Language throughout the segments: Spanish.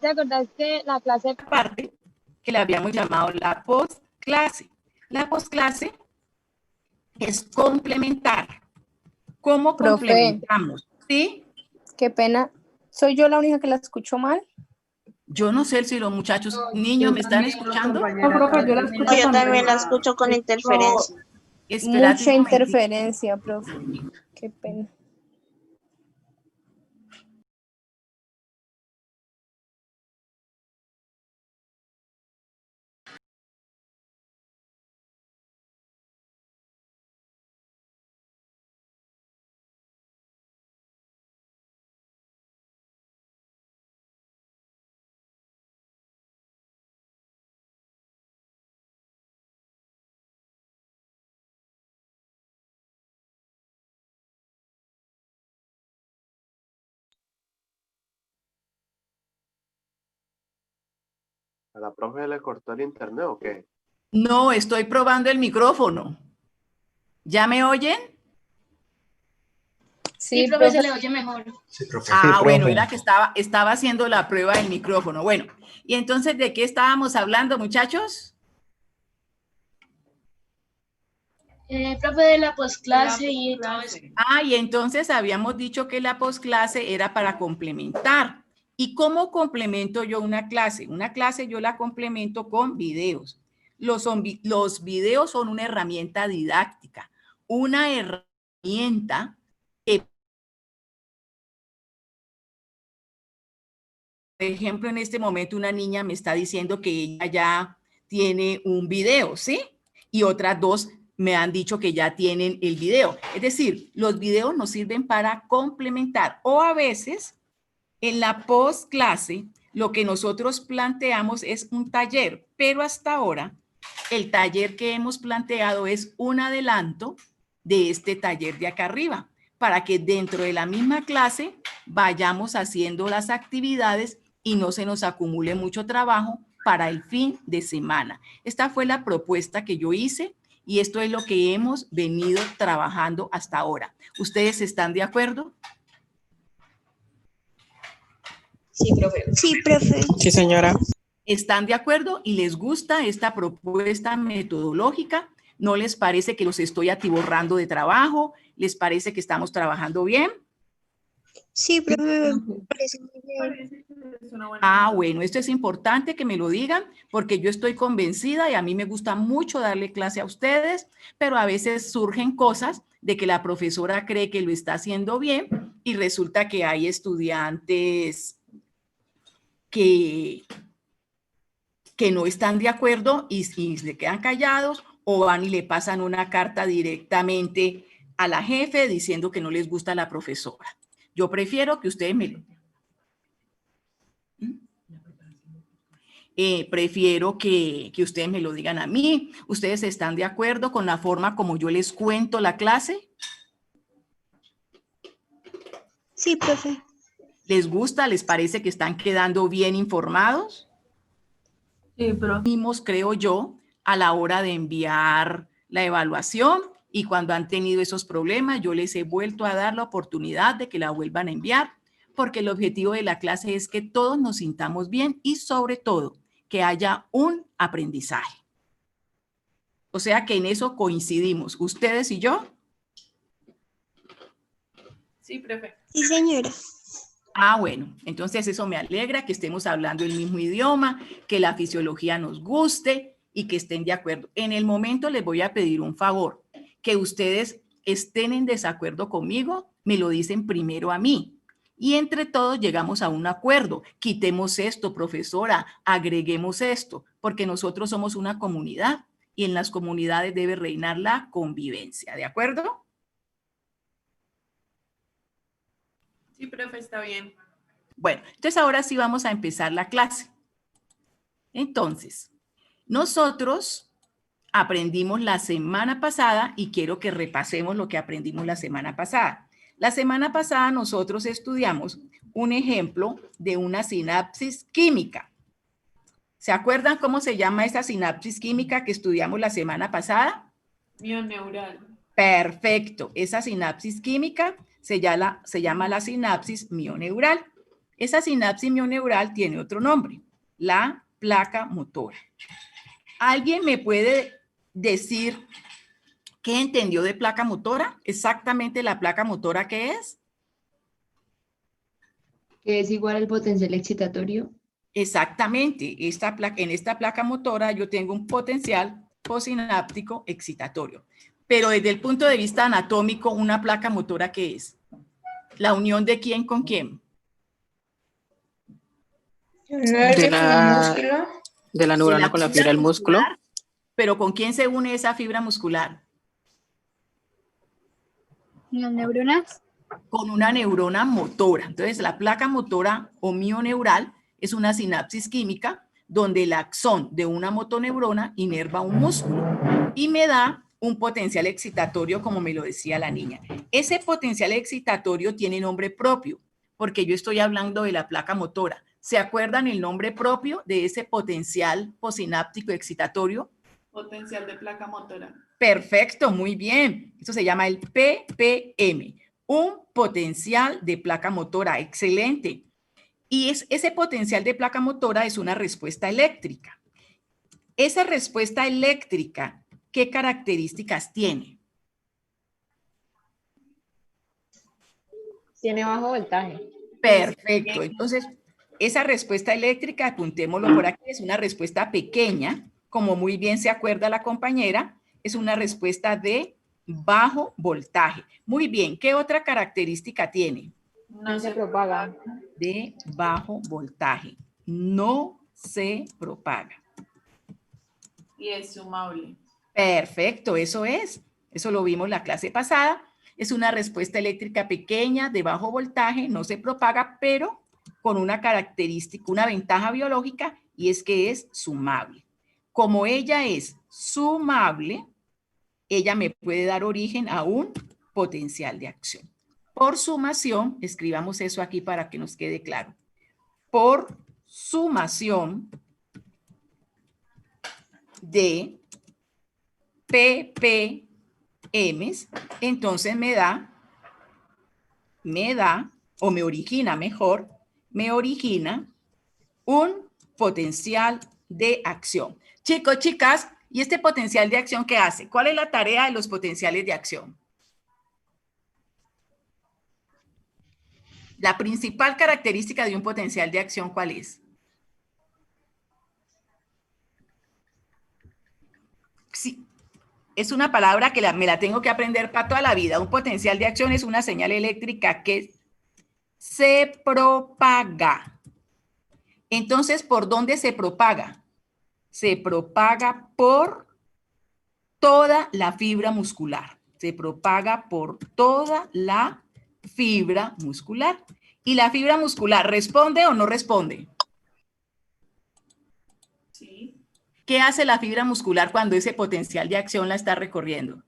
¿Te acordás que la clase parte que le habíamos llamado la postclase? La postclase es complementar. ¿Cómo Profe, complementamos? ¿Sí? qué pena. ¿Soy yo la única que la escucho mal? Yo no sé si los muchachos, niños, Yo ¿me están también, escuchando? no, profe, yo la No, escucho yo también también. la escucho con interferencia. Espérate Mucha un momentito. interferencia, profe. Qué pena. ¿A la profe le cortó el internet o qué? No, estoy probando el micrófono. ¿Ya me oyen? Sí, Sí, profe, se profe. le oye mejor. Sí, profe. Ah, bueno, era que estaba haciendo la prueba del micrófono. Bueno, y entonces, ¿de qué estábamos hablando, muchachos? Profe, de la posclase y todo eso. Ah, y entonces habíamos dicho que la postclase era para complementar. ¿Y cómo complemento yo una clase? Una clase yo la complemento con videos. Los videos son una herramienta didáctica, una herramienta que, por ejemplo, en este momento una niña me está diciendo que ella ya tiene un video, ¿sí? Y otras dos me han dicho que ya tienen el video. Es decir, los videos nos sirven para complementar o a veces en la postclase lo que nosotros planteamos es un taller, pero hasta ahora el taller que hemos planteado es un adelanto de este taller de acá arriba, para que dentro de la misma clase vayamos haciendo las actividades y no se nos acumule mucho trabajo para el fin de semana. Esta fue la propuesta que yo hice y esto es lo que hemos venido trabajando hasta ahora. ¿Ustedes están de acuerdo? Sí, profe. Sí, profe. Sí, señora. ¿Están de acuerdo y les gusta esta propuesta metodológica? ¿No les parece que los estoy atiborrando de trabajo? ¿Les parece que estamos trabajando bien? Sí, profe, me parece muy bien. Ah, bueno, esto es importante que me lo digan porque yo estoy convencida y a mí me gusta mucho darle clase a ustedes, pero a veces surgen cosas de que la profesora cree que lo está haciendo bien y resulta que hay estudiantes que no están de acuerdo y se quedan callados o van y le pasan una carta directamente a la jefe diciendo que no les gusta la profesora. Yo prefiero que ustedes prefiero que ustedes me lo digan a mí. ¿Ustedes están de acuerdo con la forma como yo les cuento la clase? Sí, profe. ¿Les gusta? ¿Les parece que están quedando bien informados? Sí, profe. Creo yo, a la hora de enviar la evaluación y cuando han tenido esos problemas, yo les he vuelto a dar la oportunidad de que la vuelvan a enviar, porque el objetivo de la clase es que todos nos sintamos bien y sobre todo que haya un aprendizaje. O sea que en eso coincidimos, ustedes y yo. Sí, profe. Sí, señora. Ah, bueno, entonces eso me alegra que estemos hablando el mismo idioma, que la fisiología nos guste y que estén de acuerdo. En el momento les voy a pedir un favor, que ustedes estén en desacuerdo conmigo, me lo dicen primero a mí. Y entre todos llegamos a un acuerdo. Quitemos esto, profesora, agreguemos esto, porque nosotros somos una comunidad y en las comunidades debe reinar la convivencia, ¿de acuerdo? Sí, profe, está bien. Bueno, entonces ahora sí vamos a empezar la clase. Entonces, nosotros aprendimos la semana pasada y quiero que repasemos lo que aprendimos la semana pasada. La semana pasada nosotros estudiamos un ejemplo de una sinapsis química. ¿Se acuerdan cómo se llama esa sinapsis química que estudiamos la semana pasada? Mioneural. Perfecto. Esa sinapsis química se llama la sinapsis mioneural. Esa sinapsis mioneural tiene otro nombre, la placa motora. ¿Alguien me puede decir qué entendió de placa motora? Exactamente la placa motora, ¿qué es? Que es igual al potencial excitatorio. Exactamente, en esta placa motora yo tengo un potencial posináptico excitatorio. Pero desde el punto de vista anatómico, ¿una placa motora qué es? ¿La unión de quién con quién? De la neurona con la fibra del músculo. muscular. ¿Pero con quién se une esa fibra muscular? ¿Las neuronas? Con una neurona motora. Entonces, la placa motora o mioneural es una sinapsis química donde el axón de una motoneurona inerva un músculo y me da un potencial excitatorio, como me lo decía la niña. Ese potencial excitatorio tiene nombre propio, porque yo estoy hablando de la placa motora. ¿Se acuerdan el nombre propio de ese potencial posináptico excitatorio? Potencial de placa motora. Perfecto, muy bien. Eso se llama el ppm, un potencial de placa motora. Excelente. Y ese potencial de placa motora es una respuesta eléctrica. Esa respuesta eléctrica, ¿qué características tiene? Tiene bajo voltaje. Perfecto. Entonces, esa respuesta eléctrica, apuntémoslo por aquí, es una respuesta pequeña, como muy bien se acuerda la compañera, es una respuesta de bajo voltaje. Muy bien, ¿qué otra característica tiene? No se propaga. De bajo voltaje. No se propaga. Y es sumable. Perfecto, eso es. Eso lo vimos la clase pasada. Es una respuesta eléctrica pequeña, de bajo voltaje, no se propaga, pero con una característica, una ventaja biológica, y es que es sumable. Como ella es sumable, ella me puede dar origen a un potencial de acción. Por sumación, escribamos eso aquí para que nos quede claro. Por sumación de ppm, entonces me origina un potencial de acción. Chicos, chicas, ¿y este potencial de acción qué hace? ¿Cuál es la tarea de los potenciales de acción? La principal característica de un potencial de acción, ¿cuál es? Sí, es una palabra que me la tengo que aprender para toda la vida. Un potencial de acción es una señal eléctrica que se propaga. Entonces, ¿por dónde se propaga? Se propaga por toda la fibra muscular. Se propaga por toda la fibra muscular. ¿Y la fibra muscular responde o no responde? Sí. ¿Qué hace la fibra muscular cuando ese potencial de acción la está recorriendo?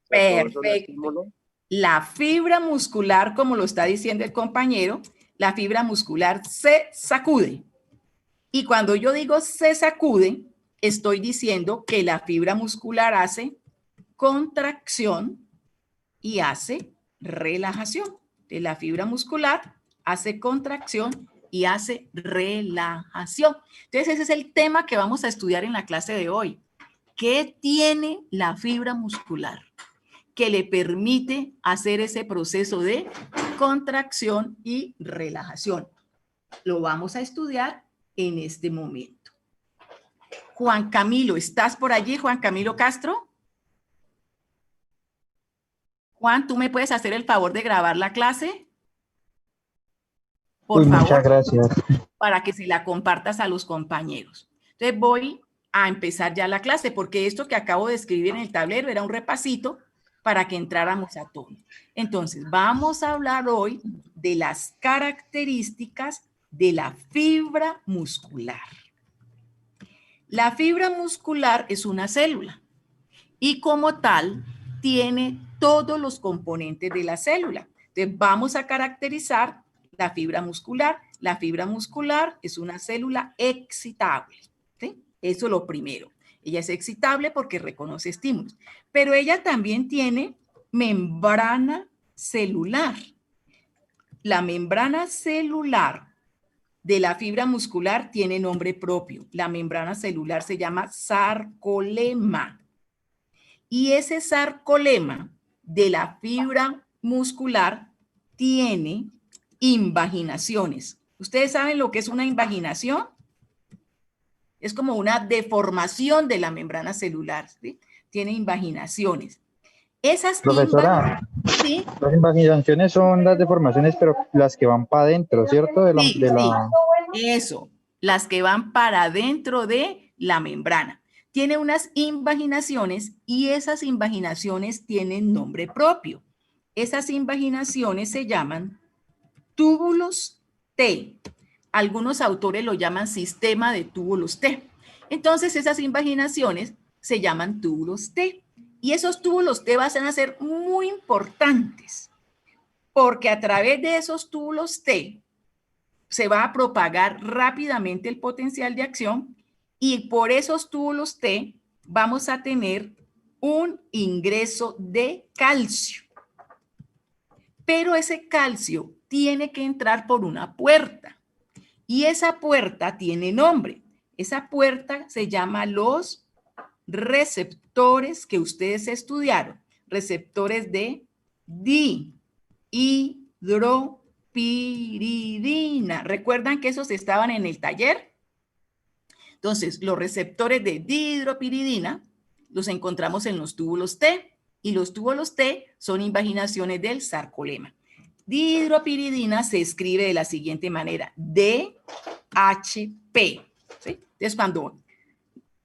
Perfecto. La fibra muscular, como lo está diciendo el compañero, la fibra muscular se sacude. Y cuando yo digo se sacude, estoy diciendo que la fibra muscular hace contracción y hace relajación. De la fibra muscular hace contracción y hace relajación. Entonces, ese es el tema que vamos a estudiar en la clase de hoy. ¿Qué tiene la fibra muscular que le permite hacer ese proceso de contracción y relajación? Lo vamos a estudiar en este momento. Juan Camilo, ¿estás por allí, Juan Camilo Castro? Juan, ¿tú me puedes hacer el favor de grabar la clase? Por favor. Muchas gracias. Para que se la compartas a los compañeros. Entonces voy a empezar ya la clase, porque esto que acabo de escribir en el tablero era un repasito para que entráramos a todo. Entonces, vamos a hablar hoy de las características de la fibra muscular. La fibra muscular es una célula y como tal tiene todos los componentes de la célula. Entonces, vamos a caracterizar la fibra muscular. La fibra muscular es una célula excitable, ¿sí? Eso es lo primero. Ella es excitable porque reconoce estímulos, pero ella también tiene membrana celular. la membrana celular de la fibra muscular tiene nombre propio. La membrana celular se llama sarcolema. Y ese sarcolema de la fibra muscular tiene invaginaciones. ¿Ustedes saben lo que es una invaginación? Es como una deformación de la membrana celular, ¿sí? Tiene invaginaciones. Esas Profesora, ¿sí? las invaginaciones son las deformaciones, pero las que van para adentro, ¿cierto? Sí, eso, las que van para adentro de la membrana. Tiene unas invaginaciones y esas invaginaciones tienen nombre propio. Esas invaginaciones se llaman túbulos T. Algunos autores lo llaman sistema de túbulos T. Entonces, esas invaginaciones se llaman túbulos T. Y esos túbulos T van a ser muy importantes porque a través de esos túbulos T se va a propagar rápidamente el potencial de acción y por esos túbulos T vamos a tener un ingreso de calcio. Pero ese calcio tiene que entrar por una puerta y esa puerta tiene nombre. Esa puerta se llama los receptores que ustedes estudiaron, receptores de dihidropiridina. ¿Recuerdan que esos estaban en el taller? Entonces, los receptores de dihidropiridina los encontramos en los túbulos T y los túbulos T son invaginaciones del sarcolema. Dihidropiridina se escribe de la siguiente manera, DHP. ¿Sí? Entonces, cuando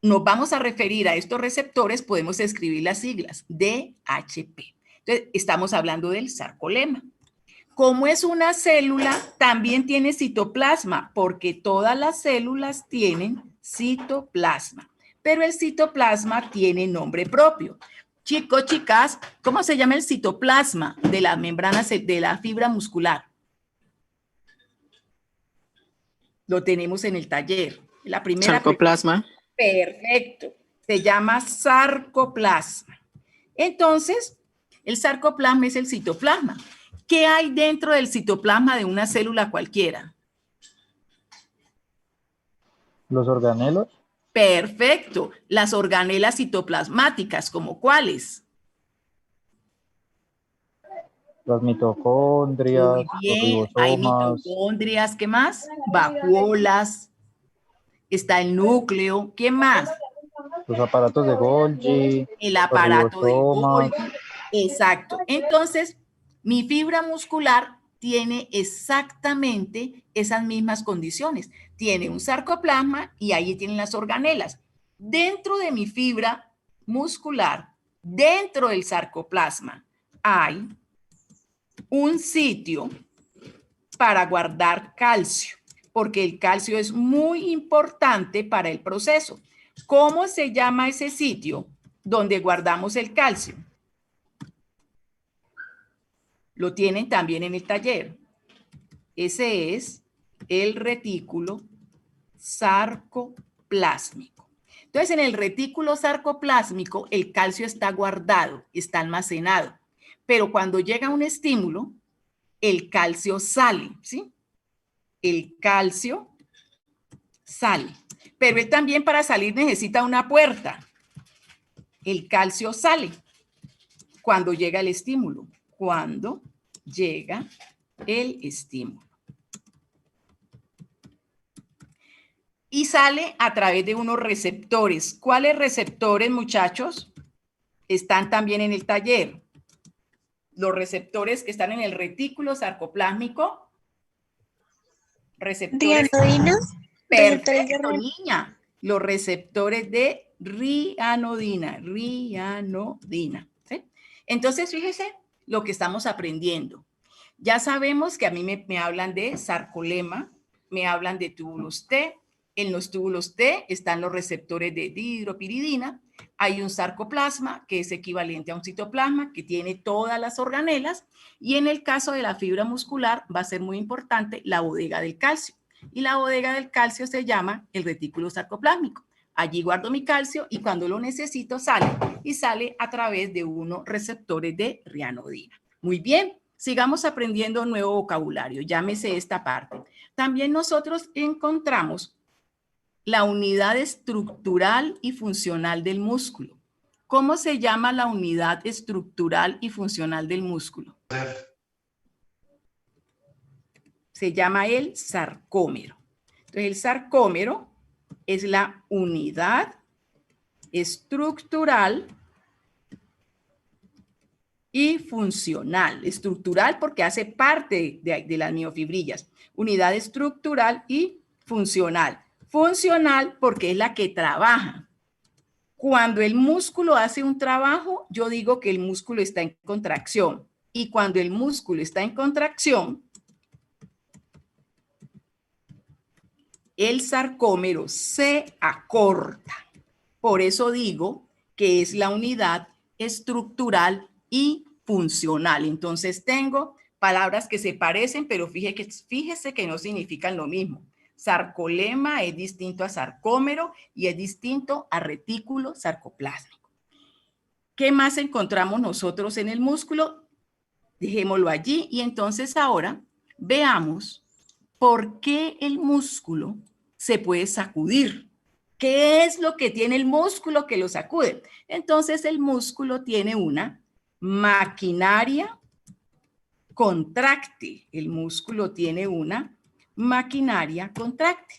nos vamos a referir a estos receptores, podemos escribir las siglas DHP. Entonces, estamos hablando del sarcolema. Como es una célula, también tiene citoplasma, porque todas las células tienen citoplasma. Pero el citoplasma tiene nombre propio. Chicos, chicas, ¿cómo se llama el citoplasma de la membrana de la fibra muscular? Lo tenemos en el taller. La primera sarcoplasma. Perfecto. Se llama sarcoplasma. Entonces, el sarcoplasma es el citoplasma. ¿Qué hay dentro del citoplasma de una célula cualquiera? Los organelos. Perfecto. Las organelas citoplasmáticas, ¿como cuáles? Las mitocondrias. Muy bien. Los Hay ribosomas. mitocondrias, ¿qué más? Vacuolas. Está el núcleo. ¿Qué más? Los aparatos de Golgi. El aparato de ribosomas. Golgi. Exacto. Entonces, mi fibra muscular tiene exactamente esas mismas condiciones. Tiene un sarcoplasma y ahí tienen las organelas. Dentro de mi fibra muscular, dentro del sarcoplasma, hay un sitio para guardar calcio, porque el calcio es muy importante para el proceso. ¿Cómo se llama ese sitio donde guardamos el calcio? Lo tienen también en el taller. Ese es el retículo sarcoplásmico. Entonces, en el retículo sarcoplásmico, el calcio está guardado, está almacenado. Pero cuando llega un estímulo, el calcio sale, ¿sí? El calcio sale. Pero él también para salir necesita una puerta. El calcio sale cuando llega el estímulo. Cuando llega el estímulo. Y sale a través de unos receptores. ¿Cuáles receptores, muchachos? Están también en el taller. Los receptores que están en el retículo sarcoplásmico. Rianodina. Perfecto, niña. Los receptores de rianodina. ¿Sí? Entonces, fíjese lo que estamos aprendiendo. Ya sabemos que a mí me hablan de sarcolema, me hablan de túbulos T. En los túbulos T están los receptores de dihidropiridina. Hay un sarcoplasma que es equivalente a un citoplasma que tiene todas las organelas. Y en el caso de la fibra muscular va a ser muy importante la bodega del calcio. Y la bodega del calcio se llama el retículo sarcoplásmico. Allí guardo mi calcio y cuando lo necesito sale. Y sale a través de unos receptores de rianodina. Muy bien. Sigamos aprendiendo nuevo vocabulario, llámese esta parte. También nosotros encontramos la unidad estructural y funcional del músculo. ¿Cómo se llama la unidad estructural y funcional del músculo? Se llama el sarcómero. Entonces, el sarcómero es la unidad estructural y funcional. Estructural porque hace parte de las miofibrillas. Unidad estructural y funcional. Funcional porque es la que trabaja. Cuando el músculo hace un trabajo, yo digo que el músculo está en contracción. Y cuando el músculo está en contracción, el sarcómero se acorta. Por eso digo que es la unidad estructural y funcional. Entonces tengo palabras que se parecen, pero fíjese que no significan lo mismo. Sarcolema es distinto a sarcómero y es distinto a retículo sarcoplásmico. ¿Qué más encontramos nosotros en el músculo? Dejémoslo allí y entonces ahora veamos por qué el músculo se puede sacudir. ¿Qué es lo que tiene el músculo que lo sacude? Entonces el músculo tiene una maquinaria contráctil. El músculo tiene una maquinaria contráctil.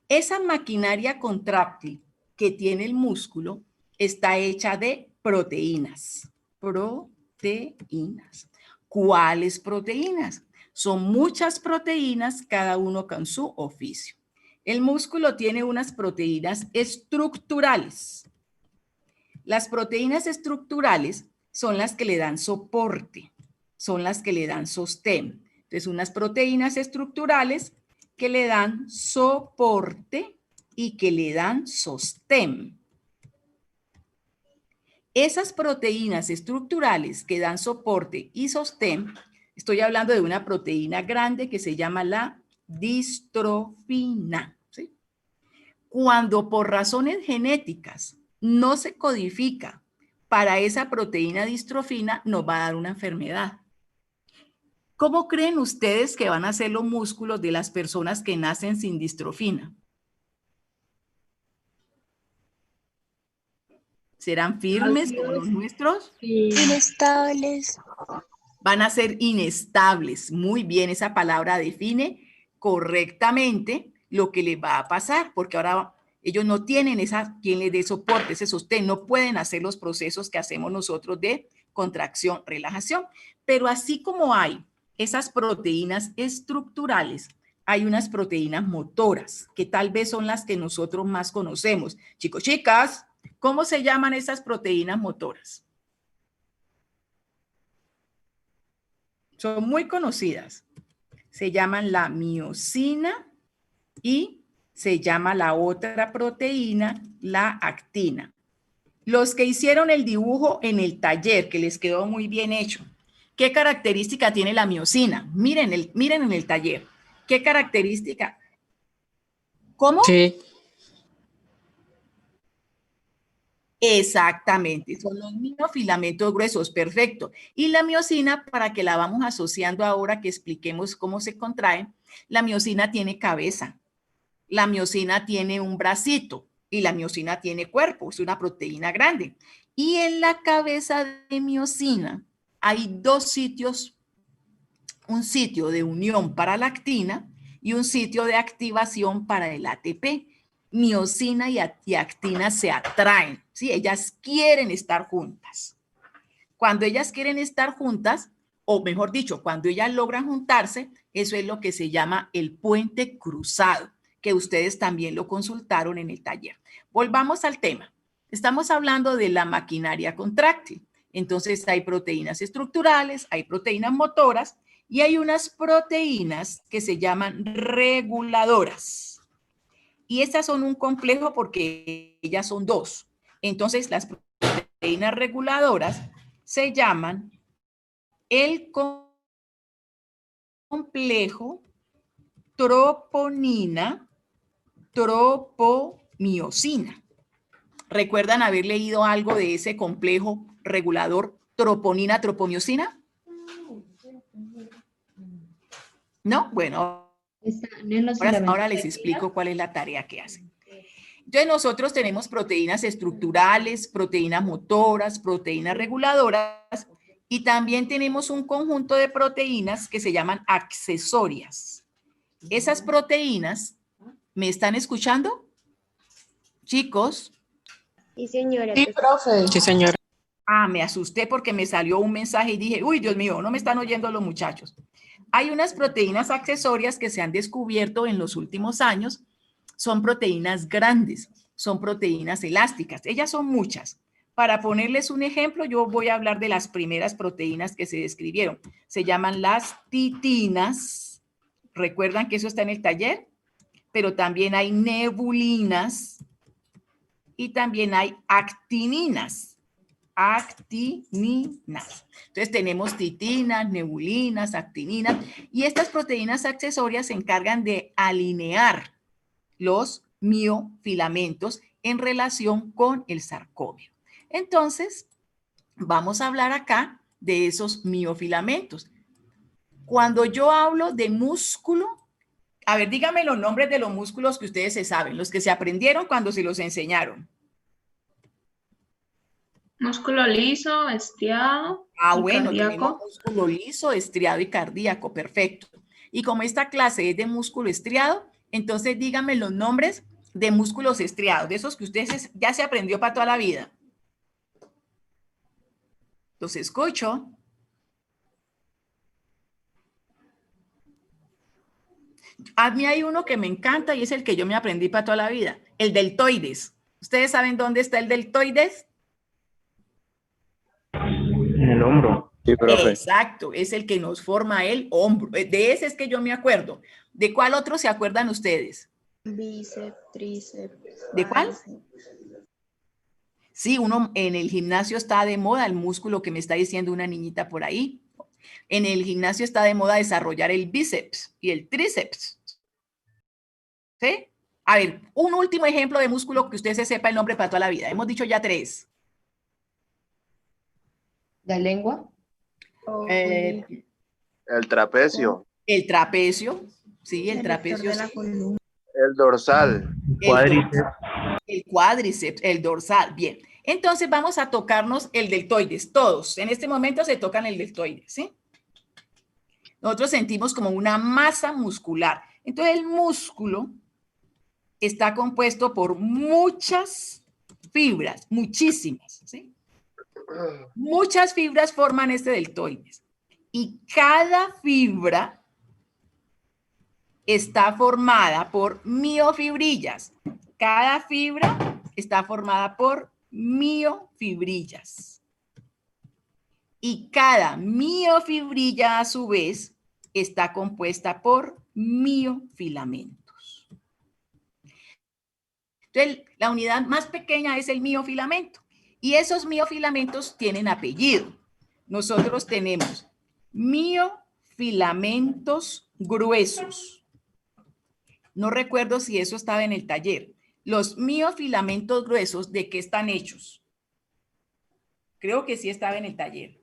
Esa maquinaria contráctil que tiene el músculo está hecha de proteínas. Proteínas. ¿Cuáles proteínas? Son muchas proteínas, cada uno con su oficio. El músculo tiene unas proteínas estructurales. Las proteínas estructurales son las que le dan soporte, son las que le dan sostén. Entonces, unas proteínas estructurales que le dan soporte y que le dan sostén. Esas proteínas estructurales que dan soporte y sostén, estoy hablando de una proteína grande que se llama la distrofina, ¿sí? Cuando por razones genéticas no se codifica para esa proteína distrofina, nos va a dar una enfermedad. ¿Cómo creen ustedes que van a ser los músculos de las personas que nacen sin distrofina? ¿Serán firmes como los nuestros? Inestables. Van a ser inestables. Muy bien, esa palabra define correctamente lo que les va a pasar, porque ahora ellos no tienen quien les dé soporte, ese sostén, no pueden hacer los procesos que hacemos nosotros de contracción, relajación. Pero así como hay esas proteínas estructurales, hay unas proteínas motoras, que tal vez son las que nosotros más conocemos. Chicos, chicas, ¿cómo se llaman esas proteínas motoras? Son muy conocidas. Se llaman la miosina y se llama la otra proteína, la actina. Los que hicieron el dibujo en el taller, que les quedó muy bien hecho, ¿qué característica tiene la miosina? Miren en el taller. ¿Qué característica? ¿Cómo? Sí. Exactamente, son los mismos filamentos gruesos, perfecto. Y la miosina, para que la vamos asociando ahora que expliquemos cómo se contrae, la miosina tiene cabeza, la miosina tiene un bracito y la miosina tiene cuerpo, es una proteína grande. Y en la cabeza de miosina hay dos sitios, un sitio de unión para la actina y un sitio de activación para el ATP. Miosina y actina se atraen, ¿sí? Ellas quieren estar juntas. Cuando ellas quieren estar juntas, o mejor dicho, cuando ellas logran juntarse, eso es lo que se llama el puente cruzado, que ustedes también lo consultaron en el taller. Volvamos al tema. Estamos hablando de la maquinaria contráctil. Entonces hay proteínas estructurales, hay proteínas motoras y hay unas proteínas que se llaman reguladoras. Y estas son un complejo porque ellas son dos. Entonces, las proteínas reguladoras se llaman el complejo troponina-tropomiosina. ¿Recuerdan haber leído algo de ese complejo regulador troponina-tropomiosina? ¿No? Bueno, Están en los ahora filamentos les de explico cuál es la tarea que hacen. Entonces nosotros tenemos proteínas estructurales, proteínas motoras, proteínas reguladoras y también tenemos un conjunto de proteínas que se llaman accesorias. Esas proteínas, ¿me están escuchando? Chicos. Sí, señora. Sí, profe. Sí, señora. Ah, me asusté porque me salió un mensaje y dije, uy, Dios mío, no me están oyendo los muchachos. Hay unas proteínas accesorias que se han descubierto en los últimos años. Son proteínas grandes, son proteínas elásticas. Ellas son muchas. Para ponerles un ejemplo, yo voy a hablar de las primeras proteínas que se describieron. Se llaman las titinas. ¿Recuerdan que eso está en el taller? Pero también hay nebulinas y también hay actininas. Actininas. Entonces tenemos titinas, nebulinas, actininas y estas proteínas accesorias se encargan de alinear los miofilamentos en relación con el sarcómero. Entonces, vamos a hablar acá de esos miofilamentos. Cuando yo hablo de músculo, a ver, díganme los nombres de los músculos que ustedes se saben, los que se aprendieron cuando se los enseñaron. Músculo liso, estriado. Ah, y bueno, cardíaco. tenemos músculo liso, estriado y cardíaco, perfecto. Y como esta clase es de músculo estriado, entonces díganme los nombres de músculos estriados, de esos que ustedes ya se aprendió para toda la vida. Los escucho. A mí hay uno que me encanta y es el que yo me aprendí para toda la vida, el deltoides. ¿Ustedes saben dónde está el deltoides? En el hombro. Sí, profe. Exacto, es el que nos forma el hombro. De ese es que yo me acuerdo. ¿De cuál otro se acuerdan ustedes? Bíceps, tríceps. ¿De cuál? Sí, uno en el gimnasio está de moda el músculo que me está diciendo una niñita por ahí. En el gimnasio está de moda desarrollar el bíceps y el tríceps. ¿Sí? A ver, un último ejemplo de músculo que usted se sepa el nombre para toda la vida. Hemos dicho ya 3. la lengua. El trapecio. El trapecio. Sí, el trapecio. Sí. El dorsal. El cuádriceps, el dorsal. Bien. Entonces vamos a tocarnos el deltoides. Todos. En este momento se tocan el deltoides. ¿Sí? Nosotros sentimos como una masa muscular. Entonces el músculo está compuesto por muchas fibras, muchísimas. ¿Sí? Muchas fibras forman este deltoides. Y cada fibra está formada por miofibrillas. Cada fibra está formada por miofibrillas. Y cada miofibrilla, a su vez, está compuesta por miofilamentos. Entonces, la unidad más pequeña es el miofilamento. Y esos miofilamentos tienen apellido. Nosotros tenemos miofilamentos gruesos. No recuerdo si eso estaba en el taller. Los miofilamentos gruesos, ¿de qué están hechos? Creo que sí estaba en el taller.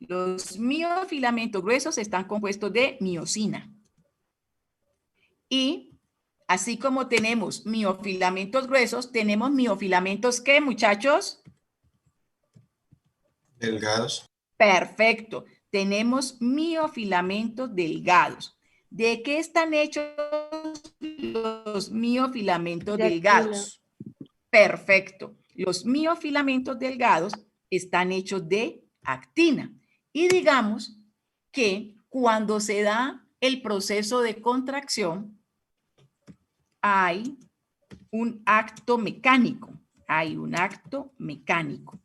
Los miofilamentos gruesos están compuestos de miosina. Y así como tenemos miofilamentos gruesos, tenemos miofilamentos ¿qué, muchachos? Delgados. Perfecto. Tenemos miofilamentos delgados. ¿De qué están hechos los miofilamentos delgados? Perfecto. Los miofilamentos delgados están hechos de actina. Y digamos que cuando se da el proceso de contracción, hay un acto mecánico. Hay un acto mecánico.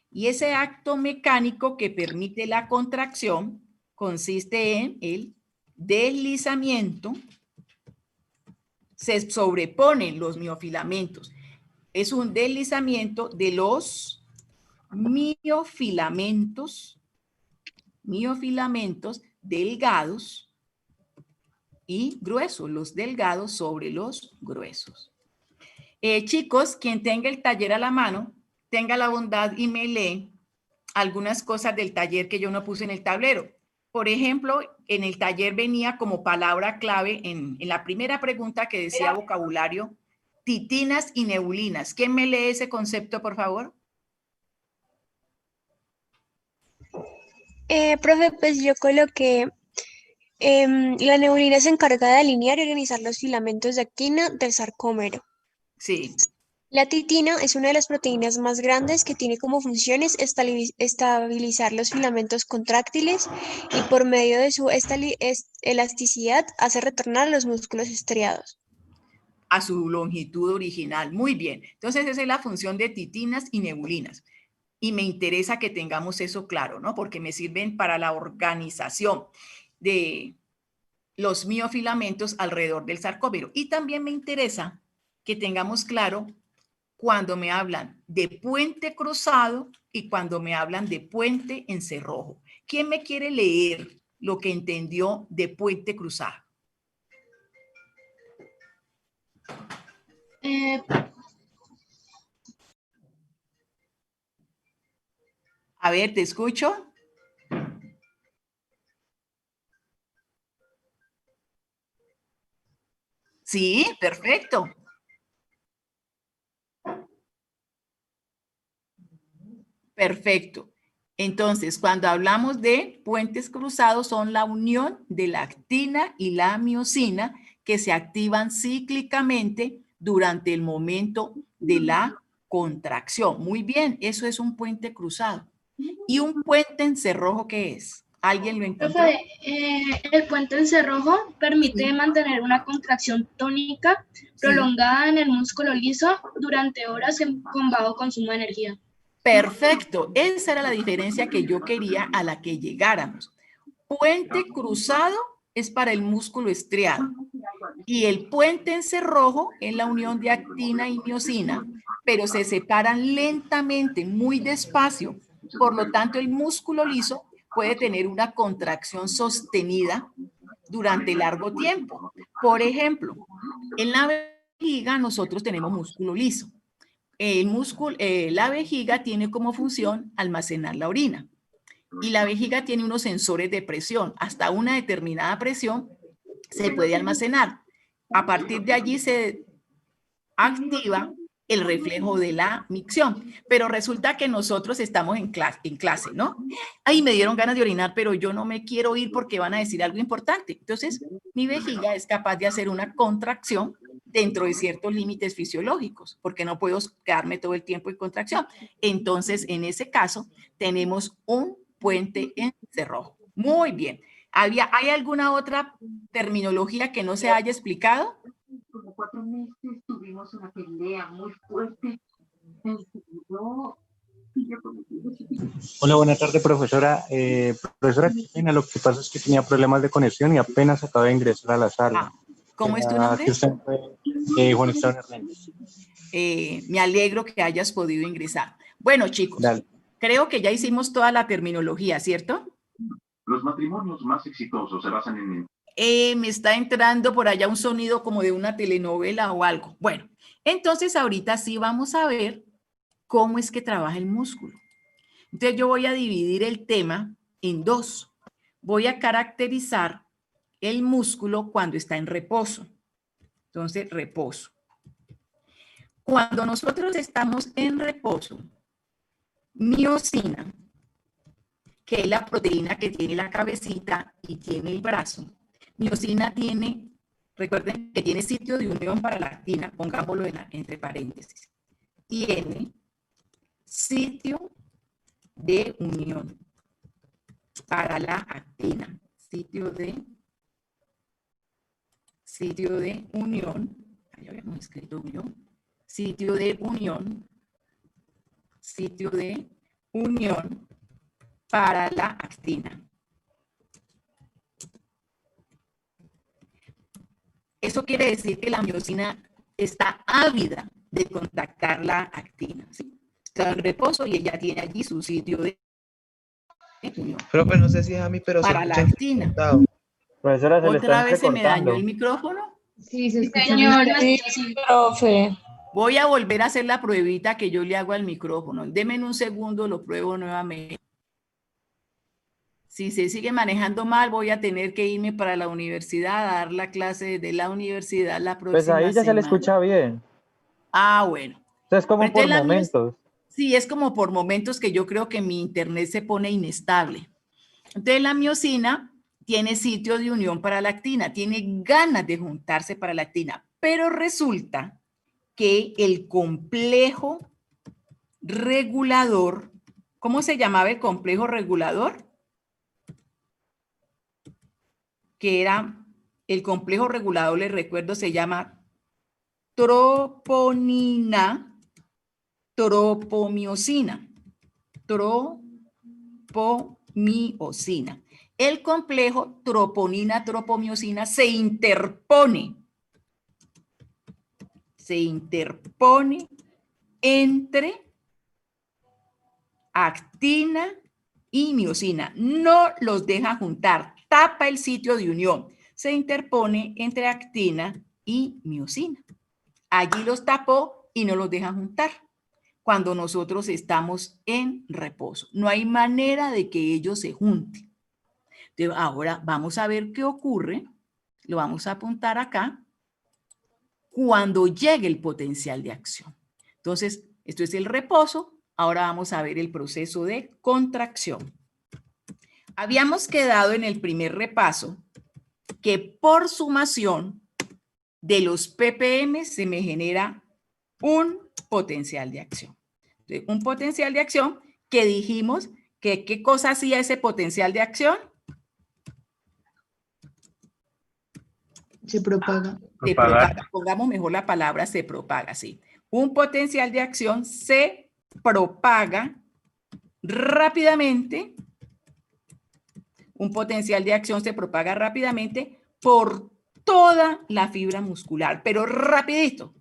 Y ese acto mecánico que permite la contracción consiste en el deslizamiento. Se sobreponen los miofilamentos. Es un deslizamiento de los miofilamentos delgados y gruesos, los delgados sobre los gruesos. Chicos, quien tenga el taller a la mano, tenga la bondad y me lee algunas cosas del taller que yo no puse en el tablero. Por ejemplo, en el taller venía como palabra clave en la primera pregunta que decía vocabulario, titinas y nebulinas. ¿Quién me lee ese concepto, por favor? Profe, pues yo coloqué, la neurina se encarga de alinear y organizar los filamentos de actina del sarcómero. Sí. La titina es una de las proteínas más grandes que tiene como funciones estabilizar los filamentos contráctiles y por medio de su elasticidad hace retornar los músculos estriados. A su longitud original. Muy bien. Entonces, esa es la función de titinas y nebulinas. Y me interesa que tengamos eso claro, ¿no? Porque me sirven para la organización de los miofilamentos alrededor del sarcómero. Y también me interesa que tengamos claro cuando me hablan de puente cruzado y cuando me hablan de puente en cerrojo. ¿Quién me quiere leer lo que entendió de puente cruzado? A ver, te escucho. Sí, perfecto. Perfecto. Entonces, cuando hablamos de puentes cruzados, son la unión de la actina y la miosina que se activan cíclicamente durante el momento de la contracción. Muy bien, eso es un puente cruzado. ¿Y un puente en cerrojo qué es? ¿Alguien lo encontró? Profe, el puente en cerrojo permite mantener una contracción tónica prolongada en el músculo liso durante horas con bajo consumo de energía. Perfecto, esa era la diferencia que yo quería a la que llegáramos. Puente cruzado es para el músculo estriado y el puente en cerrojo es la unión de actina y miosina, pero se separan lentamente, muy despacio. Por lo tanto, el músculo liso puede tener una contracción sostenida durante largo tiempo. Por ejemplo, en la vejiga nosotros tenemos músculo liso. El músculo, la vejiga tiene como función almacenar la orina y la vejiga tiene unos sensores de presión. Hasta una determinada presión se puede almacenar. A partir de allí se activa el reflejo de la micción. Pero resulta que nosotros estamos en clase, ¿no? Ahí me dieron ganas de orinar, pero yo no me quiero ir porque van a decir algo importante. Entonces, mi vejiga es capaz de hacer una contracción dentro de ciertos límites fisiológicos, porque no puedo quedarme todo el tiempo en contracción. Entonces, en ese caso, tenemos un puente en cerrojo. Muy bien. ¿Hay alguna otra terminología que no se haya explicado? Como 4 meses tuvimos una pelea muy fuerte. Hola, buenas tardes, profesora. Profesora, qué pena, lo que pasa es que tenía problemas de conexión y apenas acabo de ingresar a la sala. ¿Cómo es tu nombre? Juan Esteban Hernández. Me alegro que hayas podido ingresar. Bueno, chicos, Dale. Creo que ya hicimos toda la terminología, ¿cierto? Los matrimonios más exitosos se basan en... Me está entrando por allá un sonido como de una telenovela o algo. Bueno, entonces ahorita sí vamos a ver cómo es que trabaja el músculo. Entonces yo voy a dividir el tema en dos. Voy a caracterizar el músculo cuando está en reposo. Entonces, reposo. Cuando nosotros estamos en reposo, miosina, que es la proteína que tiene la cabecita y tiene el brazo, miosina tiene, recuerden que tiene sitio de unión para la actina, pongámoslo entre paréntesis, tiene sitio de unión para la actina, sitio de unión, ahí habíamos escrito unión, sitio de unión para la actina. Eso quiere decir que la miosina está ávida de contactar la actina, ¿sí? Está en reposo y ella tiene allí su sitio de unión. Profe, no sé si es a mí, pero para la actina. Profesora, ¿se le ¿Otra está vez se me dañó entrecortando? el micrófono? Sí, se escucha. Señor, Sí, profe. Voy a volver a hacer la pruebita que yo le hago al micrófono. Deme un segundo, lo pruebo nuevamente. Si se sigue manejando mal, voy a tener que irme para la universidad a dar la clase de la universidad la próxima Pues ahí ya se le semana. escucha bien. Ah, bueno. Es como Pero por entonces la mía es- momentos. Sí, es como por momentos que yo creo que mi internet se pone inestable. Entonces la miosina tiene sitio de unión para la actina, tiene ganas de juntarse para la actina, pero resulta que el complejo regulador, ¿cómo se llamaba el complejo regulador? Que era, el complejo regulador, les recuerdo, se llama troponina, tropomiosina, tropomiosina. El complejo troponina-tropomiosina se interpone entre actina y miosina. No los deja juntar, tapa el sitio de unión. Se interpone entre actina y miosina. Allí los tapó y no los deja juntar cuando nosotros estamos en reposo. No hay manera de que ellos se junten. Entonces, ahora vamos a ver qué ocurre. Lo vamos a apuntar acá. Cuando llegue el potencial de acción. Entonces, esto es el reposo. Ahora vamos a ver el proceso de contracción. Habíamos quedado en el primer repaso que por sumación de los ppm se me genera un potencial de acción. Entonces, un potencial de acción que dijimos que ¿qué cosa hacía ese potencial de acción? Se propaga. Se propaga. Pongamos mejor la palabra se propaga, sí. Un potencial de acción se propaga rápidamente. Un potencial de acción se propaga rápidamente por toda la fibra muscular, pero rapidito.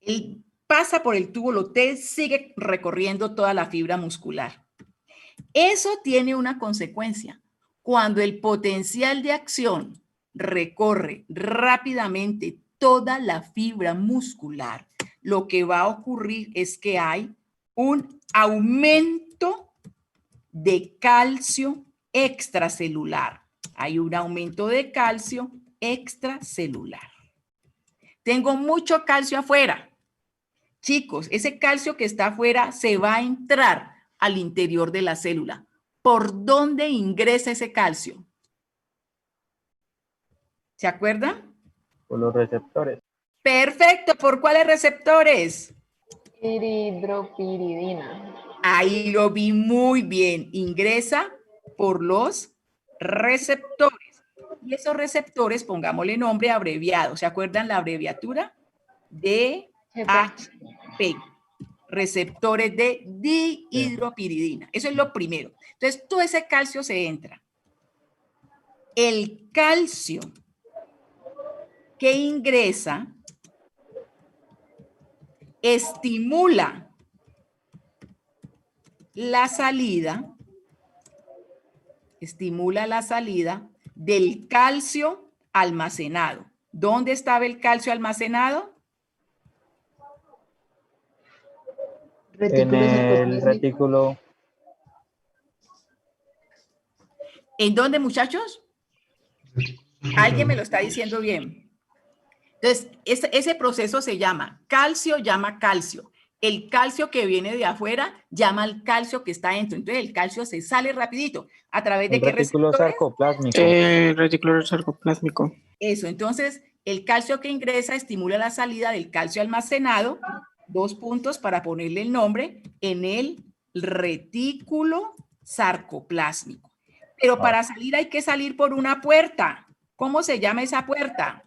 Él pasa por el túbulo T, sigue recorriendo toda la fibra muscular. Eso tiene una consecuencia. Cuando el potencial de acción recorre rápidamente toda la fibra muscular, lo que va a ocurrir es que hay un aumento de calcio extracelular. Hay un aumento de calcio extracelular. Tengo mucho calcio afuera. Chicos, ese calcio que está afuera se va a entrar al interior de la célula. ¿Por dónde ingresa ese calcio? ¿Se acuerdan? Por los receptores. Perfecto. ¿Por cuáles receptores? Hidropiridina. Ahí lo vi muy bien. Ingresa por los receptores. Y esos receptores, pongámosle nombre abreviado. ¿Se acuerdan la abreviatura? DHP. Receptores de dihidropiridina. Eso es lo primero. Entonces, todo ese calcio se entra. El calcio que ingresa estimula la salida del calcio almacenado. ¿Dónde estaba el calcio almacenado? En el retículo. ¿En dónde, muchachos? Alguien me lo está diciendo bien. Entonces, ese proceso se llama calcio. El calcio que viene de afuera llama al calcio que está dentro. Entonces, el calcio se sale rapidito. ¿A través de qué retículo receptores? sarcoplásmico. El retículo sarcoplásmico. Eso, entonces, el calcio que ingresa estimula la salida del calcio almacenado, 2 puntos para ponerle el nombre, en el retículo sarcoplásmico. Pero para salir hay que salir por una puerta. ¿Cómo se llama esa puerta?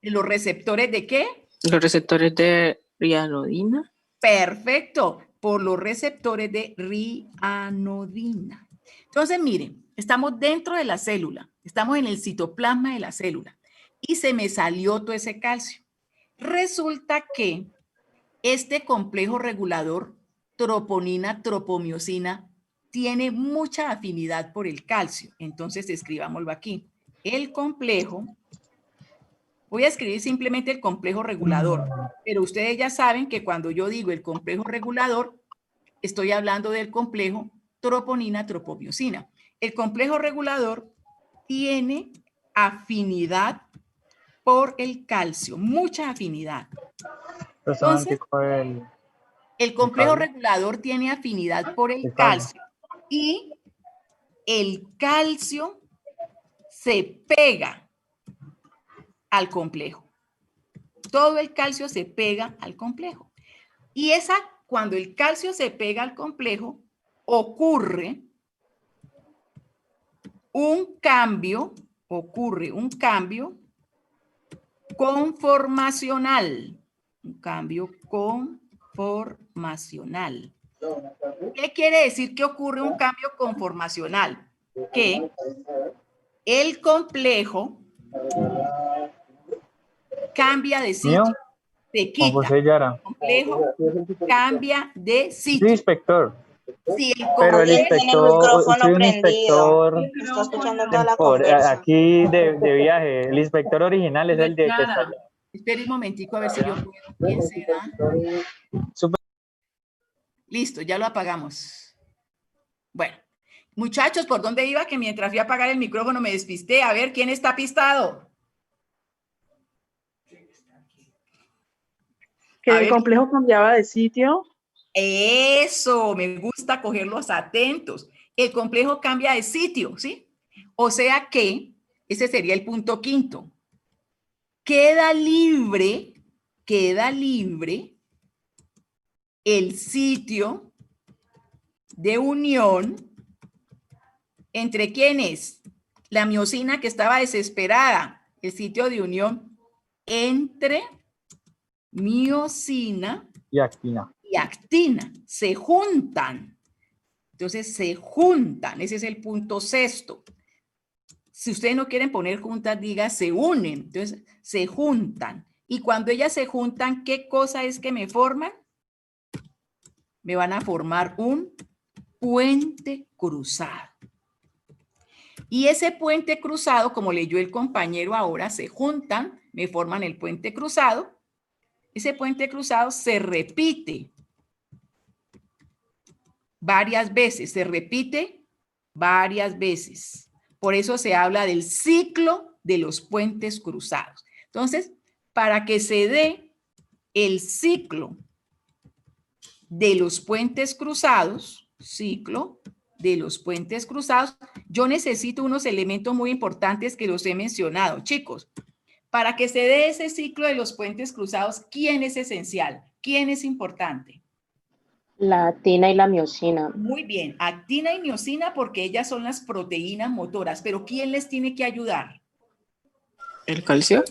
¿Los receptores de qué? Los receptores de rianodina. Perfecto, por los receptores de rianodina. Entonces, miren, estamos dentro de la célula, estamos en el citoplasma de la célula y se me salió todo ese calcio. Resulta que este complejo regulador troponina-tropomiosina tiene mucha afinidad por el calcio. Entonces, escribámoslo aquí. El complejo, voy a escribir simplemente el complejo regulador, pero ustedes ya saben que cuando yo digo el complejo regulador, estoy hablando del complejo troponina-tropomiosina. El complejo regulador tiene afinidad por el calcio, mucha afinidad. Entonces, el complejo regulador tiene afinidad por el calcio y el calcio se pega al complejo. Todo el calcio se pega al complejo. Y cuando el calcio se pega al complejo, ocurre un cambio conformacional. Un cambio conformacional. ¿Qué quiere decir que ocurre un cambio conformacional? Que el complejo cambia de sitio, se quita. El complejo cambia de sitio. Sí, inspector. Si el Pero el inspector, soy un inspector Está escuchando toda la conversa. aquí de viaje. El inspector original es el de que está allá. Espera un momentico a ver si yo puedo. ¿Quién será? Listo, ya lo apagamos. Bueno, muchachos, ¿por dónde iba? Que mientras fui a apagar el micrófono me despisté. A ver, ¿quién está pistado? Que el complejo cambiaba de sitio. Eso, me gusta cogerlos atentos. El complejo cambia de sitio, ¿sí? O sea que, ese sería el punto quinto. Queda libre el sitio de unión entre ¿quiénes? La miosina que estaba desesperada, el sitio de unión entre miosina y actina. Se juntan. Entonces se juntan. Ese es el punto sexto. Si ustedes no quieren poner juntas, diga se unen. Entonces se juntan. Y cuando ellas se juntan, ¿qué cosa es que me forman? Me van a formar un puente cruzado. Y ese puente cruzado, como leyó el compañero ahora, se juntan, me forman el puente cruzado. Ese puente cruzado se repite varias veces, Por eso se habla del ciclo de los puentes cruzados. Entonces, para que se dé el ciclo de los puentes cruzados, yo necesito unos elementos muy importantes que los he mencionado. Chicos, para que se dé ese ciclo de los puentes cruzados, ¿quién es esencial? ¿Quién es importante? La actina y la miosina. Muy bien, actina y miosina porque ellas son las proteínas motoras, pero ¿quién les tiene que ayudar? ¿El calcio?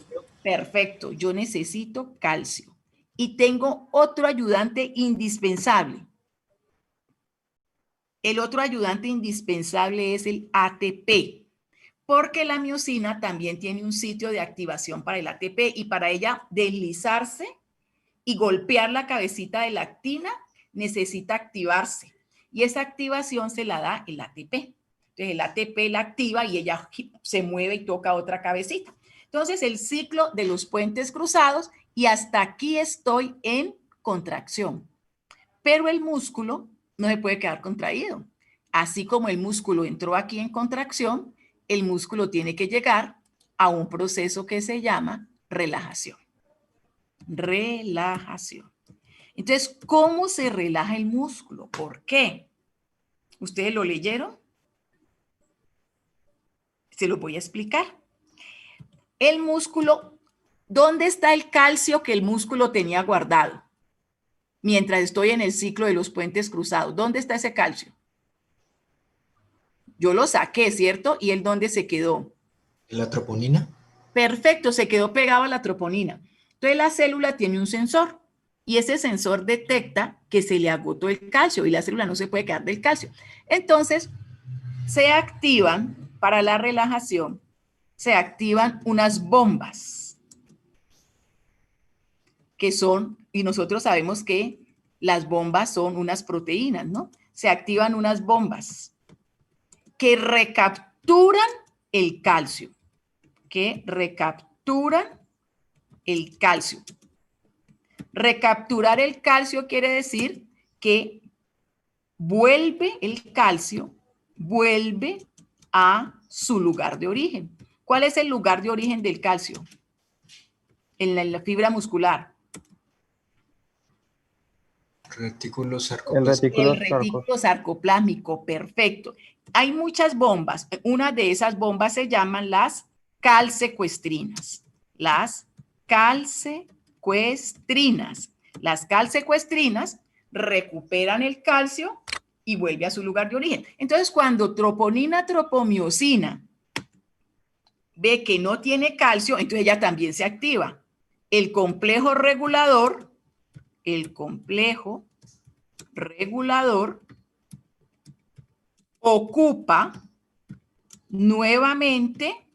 Perfecto, yo necesito calcio. Y tengo otro ayudante indispensable. El otro ayudante indispensable es el ATP, porque la miosina también tiene un sitio de activación para el ATP y para ella deslizarse y golpear la cabecita de la actina necesita activarse y esa activación se la da el ATP. Entonces el ATP la activa y ella se mueve y toca otra cabecita. Entonces el ciclo de los puentes cruzados y hasta aquí estoy en contracción. Pero el músculo no se puede quedar contraído. Así como el músculo entró aquí en contracción, el músculo tiene que llegar a un proceso que se llama relajación. Relajación. Entonces, ¿cómo se relaja el músculo? ¿Por qué? ¿Ustedes lo leyeron? Se lo voy a explicar. El músculo, ¿dónde está el calcio que el músculo tenía guardado? Mientras estoy en el ciclo de los puentes cruzados, ¿dónde está ese calcio? Yo lo saqué, ¿cierto? ¿Y él dónde se quedó? ¿En la troponina? Perfecto, se quedó pegado a la troponina. Entonces la célula tiene un sensor y ese sensor detecta que se le agotó el calcio y la célula no se puede quedar del calcio. Entonces se activan para la relajación, se activan unas bombas que son, y nosotros sabemos que las bombas son unas proteínas, ¿no? Se activan unas bombas que recapturan el calcio, Recapturar el calcio quiere decir que vuelve el calcio, vuelve a su lugar de origen. ¿Cuál es el lugar de origen del calcio? En la fibra muscular. Retículo El sarcoplásico. El retículo sarcoplásmico, perfecto. Hay muchas bombas. Una de esas bombas se llaman las calsecuestrinas. Las calsecuestrinas. Las calsecuestrinas recuperan el calcio y vuelve a su lugar de origen. Entonces, cuando troponina, tropomiosina ve que no tiene calcio, entonces ella también se activa. El complejo regulador ocupa nuevamente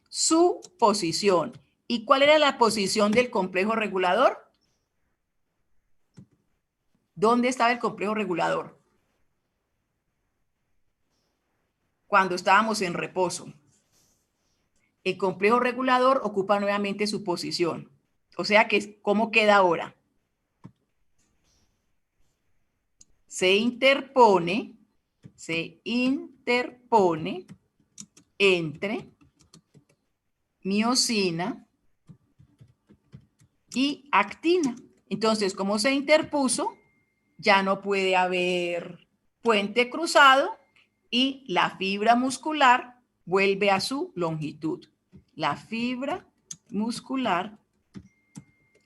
su posición. ¿Y cuál era la posición del complejo regulador? ¿Dónde estaba el complejo regulador? Cuando estábamos en reposo. El complejo regulador ocupa nuevamente su posición. O sea que, ¿cómo queda ahora? Se interpone entre miosina y actina. Entonces, como se interpuso, ya no puede haber puente cruzado y la fibra muscular vuelve a su longitud. La fibra muscular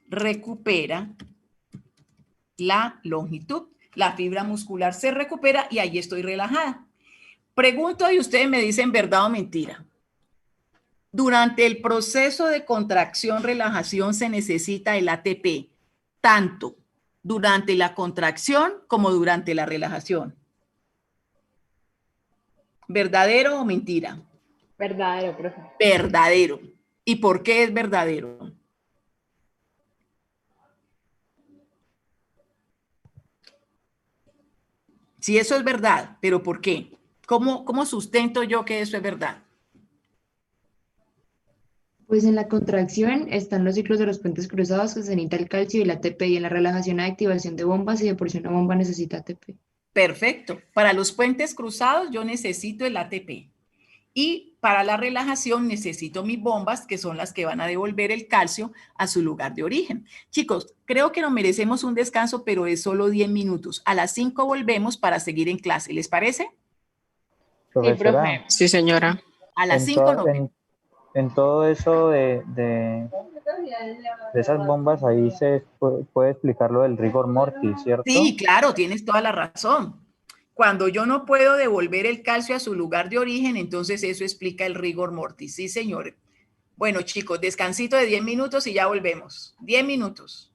recupera la longitud. La fibra muscular se recupera y ahí estoy relajada. Pregunto y ustedes me dicen verdad o mentira. Durante el proceso de contracción-relajación se necesita el ATP, tanto durante la contracción como durante la relajación. ¿Verdadero o mentira? Verdadero, profe. Verdadero. ¿Y por qué es verdadero? Si eso es verdad, ¿pero por qué? ¿Cómo sustento yo que eso es verdad? Pues en la contracción están los ciclos de los puentes cruzados que se necesita el calcio y el ATP, y en la relajación hay activación de bombas y de por sí una bomba necesita ATP. Perfecto. Para los puentes cruzados yo necesito el ATP. Y para la relajación necesito mis bombas, que son las que van a devolver el calcio a su lugar de origen. Chicos, creo que nos merecemos un descanso, pero es solo 10 minutos. A las 5 volvemos para seguir en clase. ¿Les parece? Profesora, Sí, señora. A las en, 5 to- nos vemos. en todo eso de esas bombas, ahí se puede explicar lo del rigor mortis, ¿cierto? Sí, claro, tienes toda la razón. Cuando yo no puedo devolver el calcio a su lugar de origen, entonces eso explica el rigor mortis. Sí, señor. Bueno, chicos, descansito de 10 minutos y ya volvemos. 10 minutos.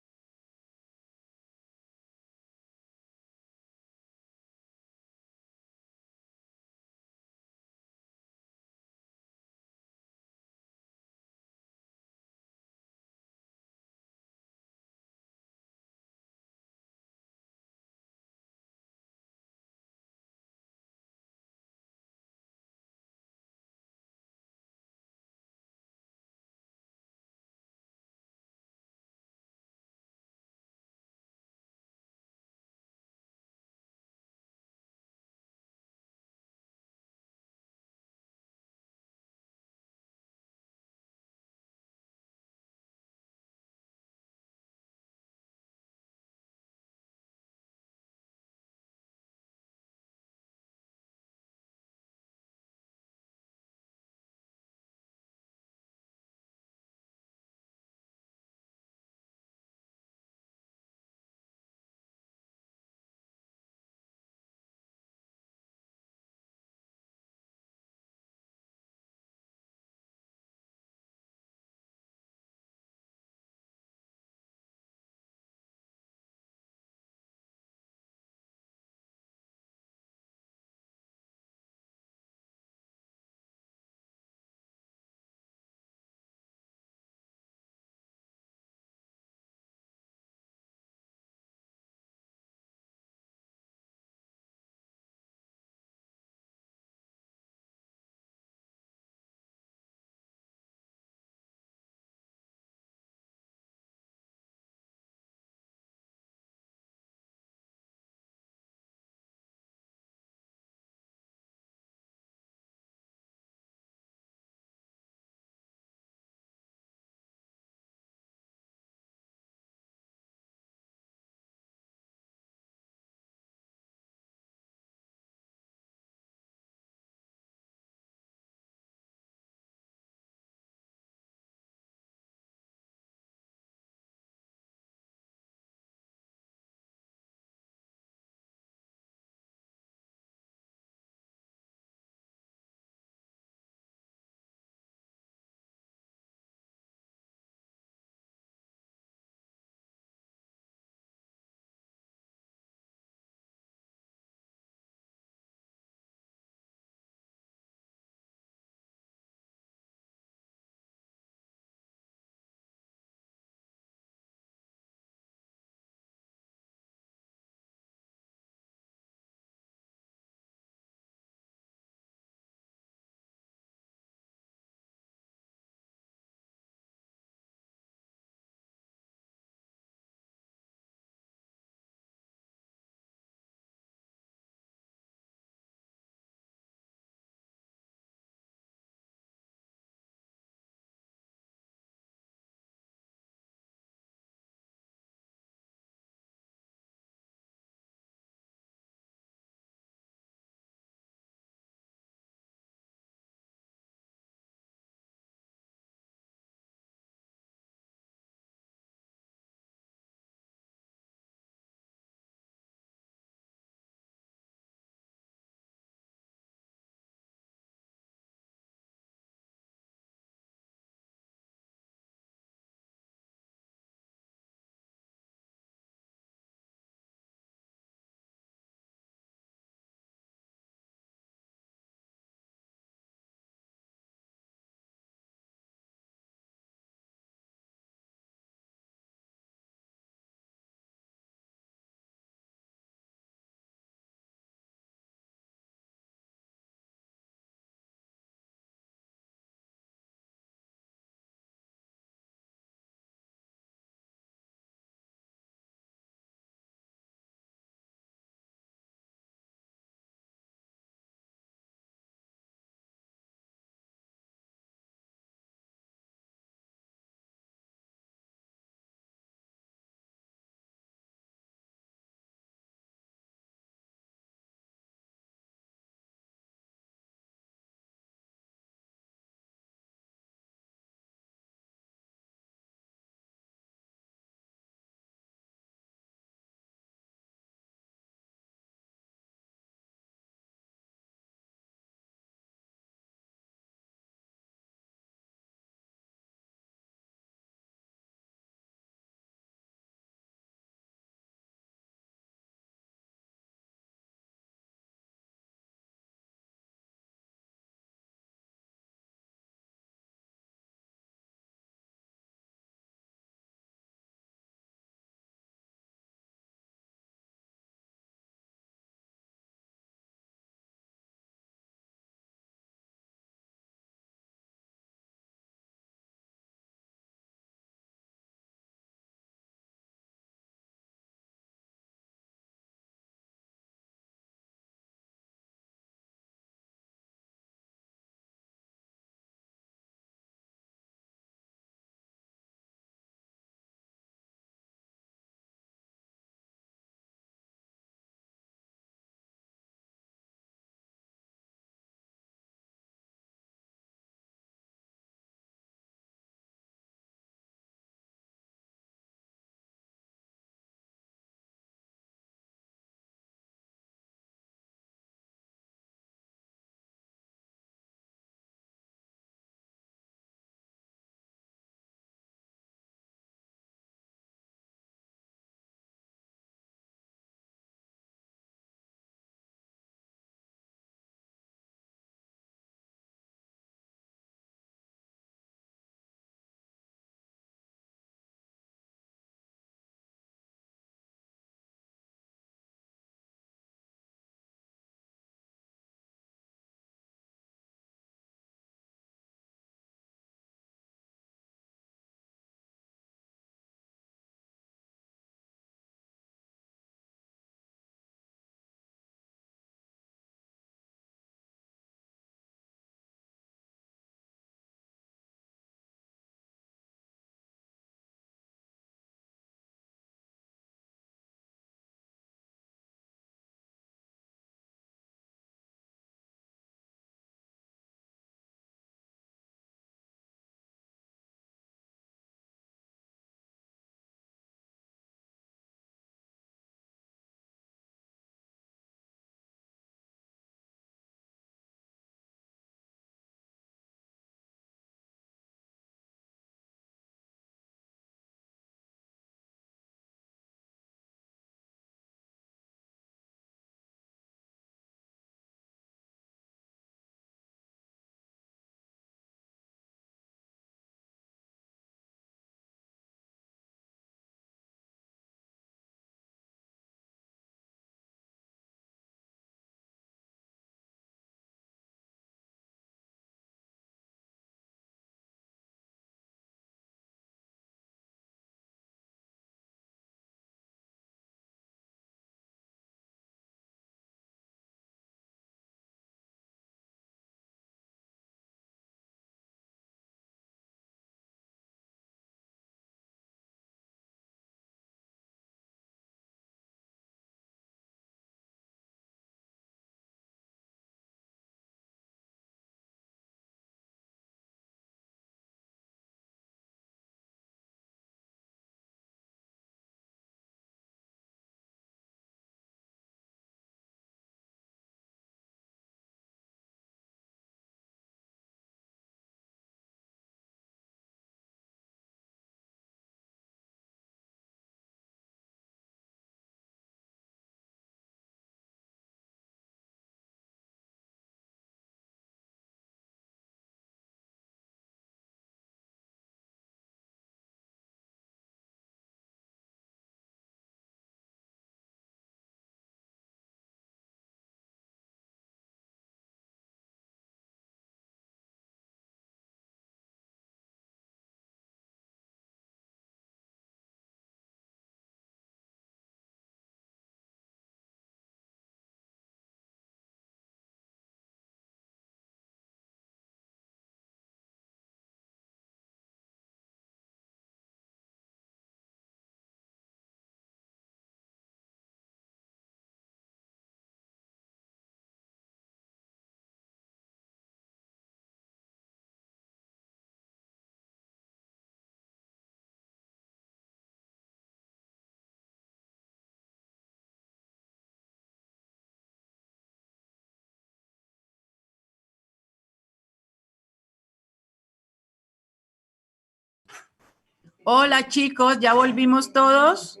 Hola chicos, ¿ya volvimos todos?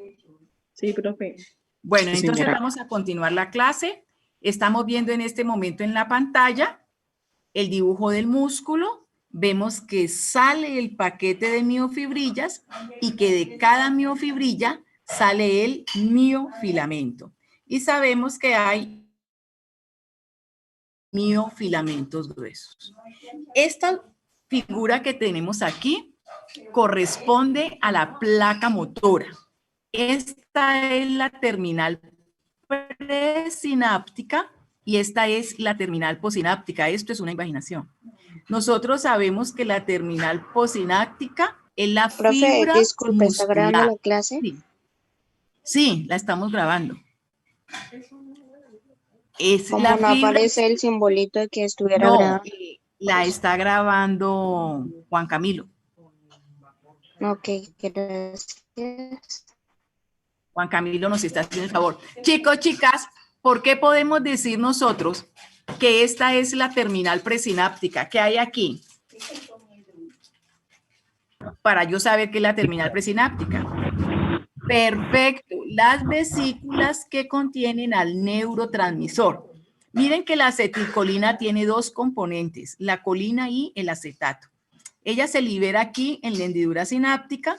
Sí, profe. Bueno, Sí, entonces señora. vamos a continuar la clase. Estamos viendo en este momento en la pantalla el dibujo del músculo. Vemos que sale el paquete de miofibrillas y que de cada miofibrilla sale el miofilamento. Y sabemos que hay miofilamentos gruesos. Esta figura que tenemos aquí corresponde a la placa motora. Esta es la terminal presináptica y esta es la terminal posináptica. Esto es una imaginación. Nosotros sabemos que la terminal posináptica es la Profe, fibra disculpe, ¿está grabando muscular. la clase? Sí. Sí, la estamos grabando. Es Como la no fibra. aparece el simbolito de que estuviera No, grabando. la está grabando Juan Camilo. Ok, gracias. Juan Camilo nos está haciendo el favor. Chicos, chicas, ¿por qué podemos decir nosotros que esta es la terminal presináptica? ¿Qué hay aquí? Para yo saber qué es la terminal presináptica. Perfecto. Las vesículas que contienen al neurotransmisor. Miren que la acetilcolina tiene dos componentes, la colina y el acetato. Ella se libera aquí en la hendidura sináptica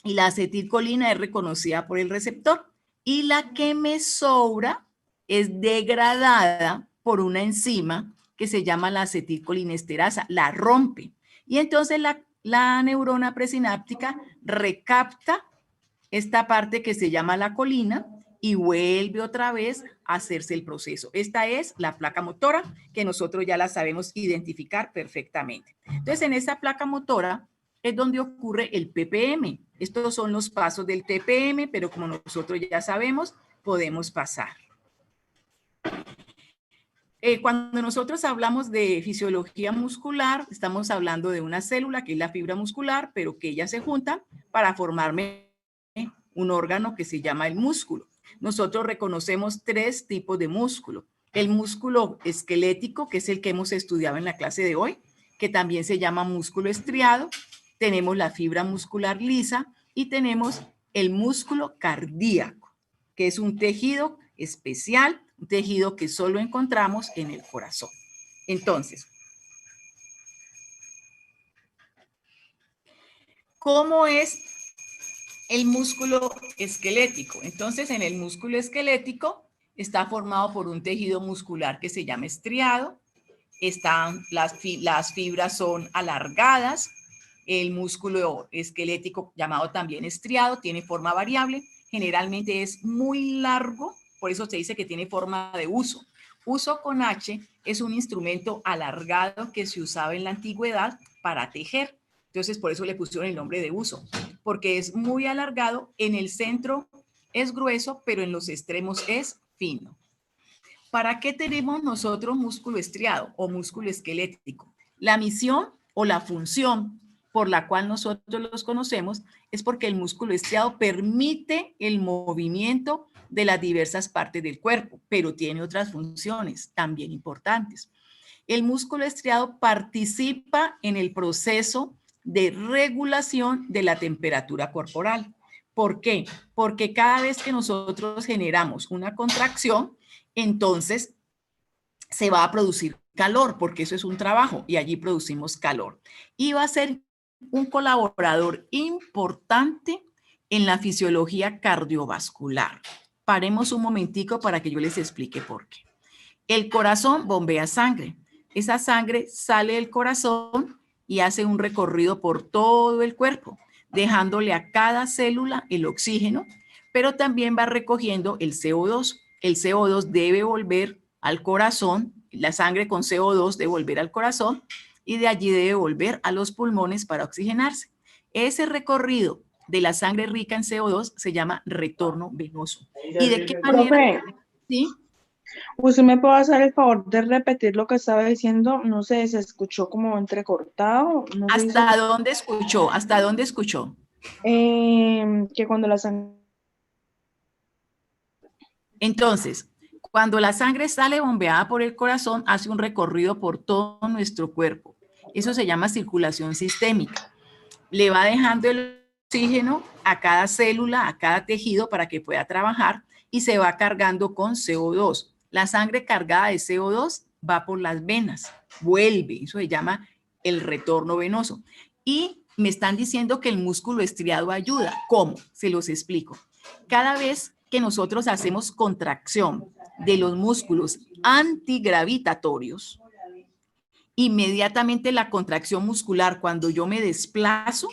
y la acetilcolina es reconocida por el receptor. Y la que me sobra es degradada por una enzima que se llama la acetilcolinesterasa, la rompe. Y entonces la neurona presináptica recapta esta parte que se llama la colina y vuelve otra vez a hacerse el proceso. Esta es la placa motora que nosotros ya la sabemos identificar perfectamente. Entonces, en esta placa motora es donde ocurre el PPM. Estos son los pasos del TPM, pero como nosotros ya sabemos, podemos pasar. Cuando nosotros hablamos de fisiología muscular, estamos hablando de una célula que es la fibra muscular, pero que ellas se juntan para formarme un órgano que se llama el músculo. Nosotros reconocemos tres tipos de músculo. El músculo esquelético, que es el que hemos estudiado en la clase de hoy, que también se llama músculo estriado. Tenemos la fibra muscular lisa y tenemos el músculo cardíaco, que es un tejido especial, un tejido que solo encontramos en el corazón. Entonces, ¿cómo es el músculo esquelético? Entonces, en el músculo esquelético está formado por un tejido muscular que se llama estriado. Las fibras son alargadas. El músculo esquelético, llamado también estriado, tiene forma variable. Generalmente es muy largo, por eso se dice que tiene forma de huso. Huso con H es un instrumento alargado que se usaba en la antigüedad para tejer. Entonces, por eso le pusieron el nombre de huso, porque es muy alargado. En el centro es grueso, pero en los extremos es fino. ¿Para qué tenemos nosotros músculo estriado o músculo esquelético? La misión o la función por la cual nosotros los conocemos es porque el músculo estriado permite el movimiento de las diversas partes del cuerpo, pero tiene otras funciones también importantes. El músculo estriado participa en el proceso de regulación de la temperatura corporal. ¿Por qué? Porque cada vez que nosotros generamos una contracción, entonces se va a producir calor, porque eso es un trabajo y allí producimos calor. Y va a ser un colaborador importante en la fisiología cardiovascular. Paremos un momentico para que yo les explique por qué. El corazón bombea sangre. Esa sangre sale del corazón y hace un recorrido por todo el cuerpo, dejándole a cada célula el oxígeno, pero también va recogiendo el CO2. El CO2 debe volver al corazón, la sangre con CO2 debe volver al corazón y de allí debe volver a los pulmones para oxigenarse. Ese recorrido de la sangre rica en CO2 se llama retorno venoso. ¿Y de qué manera? Profe, ¿Sí? ¿usted me puede hacer el favor de repetir lo que estaba diciendo? No sé, se escuchó como entrecortado. No sé ¿Hasta dónde escuchó? ¿Hasta dónde escuchó? que cuando la sangre... Entonces, cuando la sangre sale bombeada por el corazón, hace un recorrido por todo nuestro cuerpo. Eso se llama circulación sistémica. Le va dejando el oxígeno a cada célula, a cada tejido para que pueda trabajar y se va cargando con CO2. La sangre cargada de CO2 va por las venas, vuelve, eso se llama el retorno venoso. Y me están diciendo que el músculo estriado ayuda. ¿Cómo? Se los explico. Cada vez que nosotros hacemos contracción de los músculos antigravitatorios, inmediatamente la contracción muscular, cuando yo me desplazo,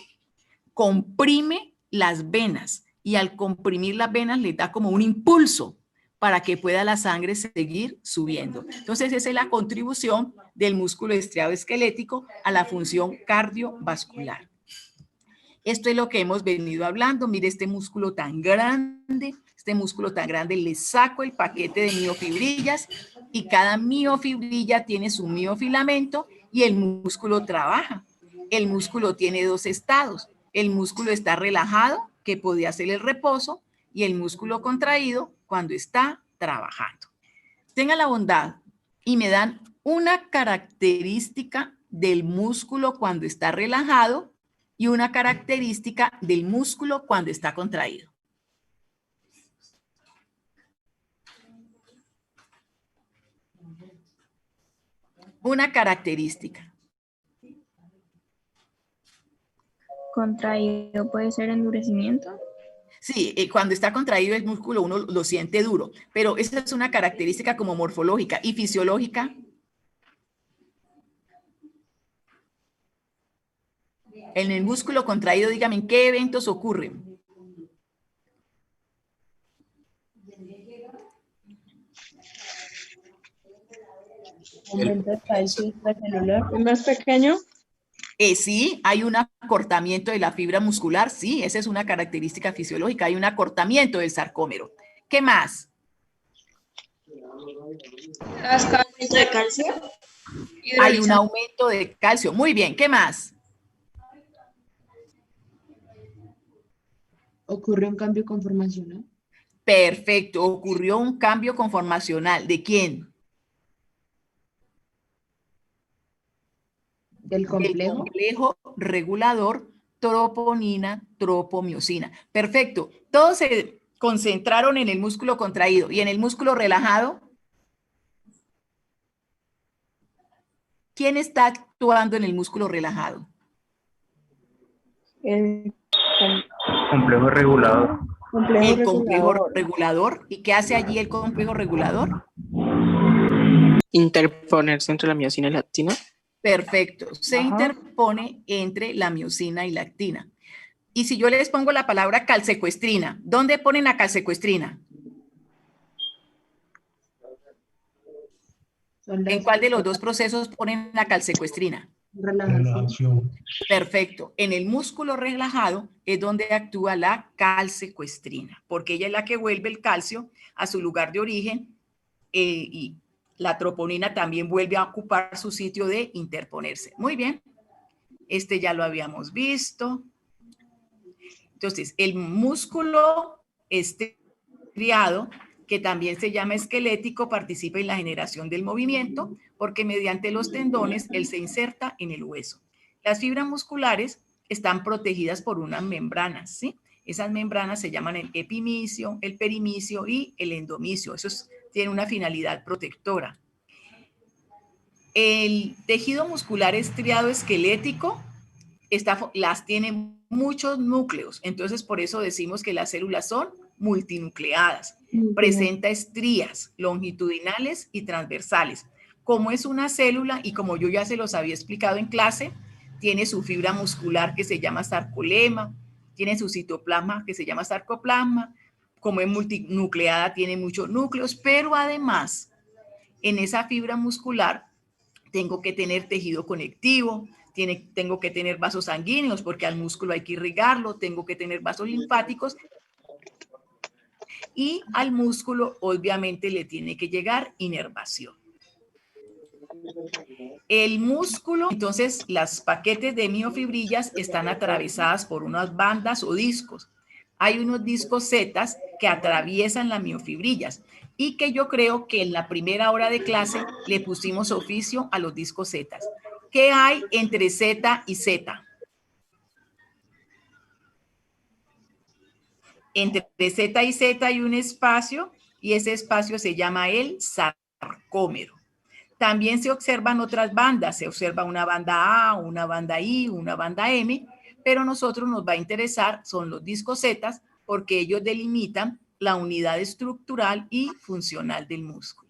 comprime las venas y al comprimir las venas le da como un impulso para que pueda la sangre seguir subiendo. Entonces esa es la contribución del músculo estriado esquelético a la función cardiovascular. Esto es lo que hemos venido hablando. Mire este músculo tan grande. Este músculo tan grande, le saco el paquete de miofibrillas y cada miofibrilla tiene su miofilamento y el músculo trabaja. El músculo tiene dos estados. El músculo está relajado, que podía hacer el reposo, y el músculo contraído cuando está trabajando. Tengan la bondad y me dan una característica del músculo cuando está relajado y una característica del músculo cuando está contraído. Una característica. Contraído puede ser endurecimiento. Sí, cuando está contraído el músculo uno lo siente duro, pero esa es una característica como morfológica y fisiológica. En el músculo contraído, dígame, ¿en qué eventos ocurren? Aumento de calcio extracelular. ¿Es más pequeño? Sí, hay un acortamiento de la fibra muscular, sí, esa es una característica fisiológica, hay un acortamiento del sarcómero. ¿Qué más? ¿Aumento de calcio? Hay un aumento de calcio, muy bien, ¿qué más? ¿Ocurre un cambio conformacional? Perfecto, ocurrió un cambio conformacional. ¿De quién? ¿Del complejo? El complejo regulador troponina, tropomiosina. Perfecto. Todos se concentraron en el músculo contraído y en el músculo relajado. ¿Quién está actuando en el músculo relajado? El Complejo regulador. El complejo regulador. ¿Y qué hace allí el complejo regulador? Interponerse entre la miosina y la actina. Perfecto. Se interpone entre la miosina y la actina. Y si yo les pongo la palabra calsecuestrina, ¿dónde ponen la calsecuestrina? ¿En cuál de los dos procesos ponen la calsecuestrina? Relajación. Perfecto. En el músculo relajado es donde actúa la calsecuestrina, porque ella es la que vuelve el calcio a su lugar de origen y la troponina también vuelve a ocupar su sitio de interponerse. Muy bien. Este ya lo habíamos visto. Entonces, el músculo estriado, que también se llama esquelético, participa en la generación del movimiento porque mediante los tendones él se inserta en el hueso. Las fibras musculares están protegidas por unas membranas, ¿sí? Esas membranas se llaman el epimicio, el perimicio y el endomicio. Esos tienen una finalidad protectora. El tejido muscular estriado esquelético las tiene muchos núcleos, entonces por eso decimos que las células son multinucleadas. Presenta estrías longitudinales y transversales. Como es una célula y como yo ya se los había explicado en clase, tiene su fibra muscular que se llama sarcolema, tiene su citoplasma que se llama sarcoplasma, como es multinucleada tiene muchos núcleos, pero además en esa fibra muscular tengo que tener tejido conectivo, tengo que tener vasos sanguíneos porque al músculo hay que irrigarlo, tengo que tener vasos linfáticos y al músculo obviamente le tiene que llegar inervación. El músculo, entonces las paquetes de miofibrillas están atravesadas por unas bandas o discos. Hay unos discos zetas que atraviesan las miofibrillas y que yo creo que en la primera hora de clase le pusimos oficio a los discos zetas. ¿Qué hay entre Z y Z? Entre Z y Z hay un espacio y ese espacio se llama el sarcómero. También se observan otras bandas, se observa una banda A, una banda I, una banda M, pero a nosotros nos va a interesar son los discos Z porque ellos delimitan la unidad estructural y funcional del músculo.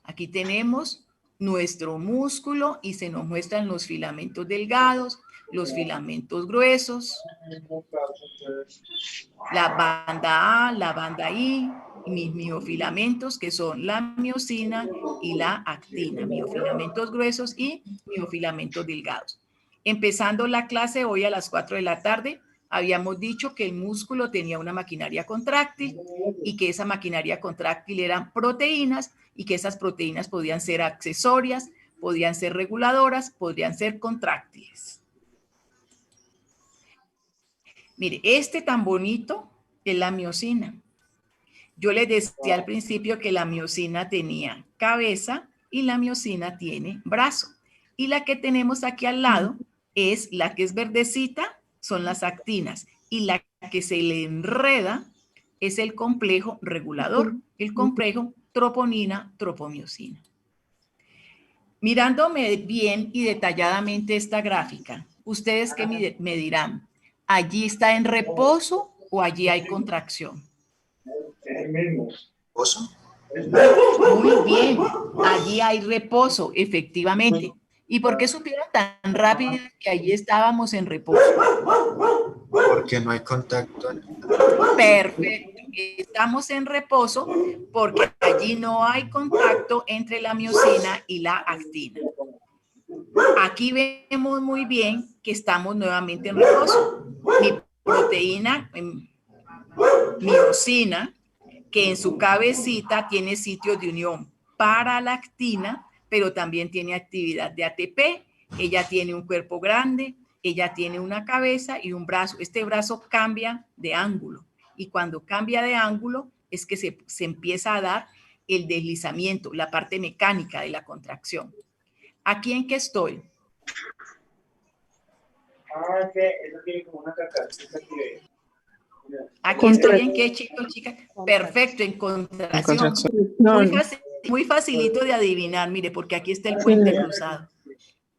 Aquí tenemos nuestro músculo y se nos muestran los filamentos delgados, los filamentos gruesos, la banda A, la banda I, y mis miofilamentos que son la miosina y la actina, miofilamentos gruesos y miofilamentos delgados. Empezando la clase hoy a las 4 de la tarde, habíamos dicho que el músculo tenía una maquinaria contráctil y que esa maquinaria contráctil eran proteínas y que esas proteínas podían ser accesorias, podían ser reguladoras, podrían ser contráctiles. Mire, este tan bonito es la miosina. Yo les decía al principio que la miosina tenía cabeza y la miosina tiene brazo. Y la que tenemos aquí al lado es la que es verdecita, son las actinas. Y la que se le enreda es el complejo regulador, el complejo troponina-tropomiosina. Mirándome bien y detalladamente esta gráfica, ¿ustedes qué me dirán? ¿Allí está en reposo o allí hay contracción? ¿Reposo? Muy bien, allí hay reposo, efectivamente. ¿Y por qué supieron tan rápido que allí estábamos en reposo? Porque no hay contacto. Perfecto. Estamos en reposo porque allí no hay contacto entre la miosina y la actina. Aquí vemos muy bien que estamos nuevamente en reposo. Mi proteína, miosina, que en su cabecita tiene sitios de unión para la actina, pero también tiene actividad de ATP. Ella tiene un cuerpo grande, ella tiene una cabeza y un brazo. Este brazo cambia de ángulo y cuando cambia de ángulo es que se empieza a dar el deslizamiento, la parte mecánica de la contracción. ¿Aquí en qué estoy? Eso tiene como una característica que... Aquí estoy en qué, chicos, chicas. Perfecto, en contracción. Muy facilito de adivinar, mire, porque aquí está el puente cruzado.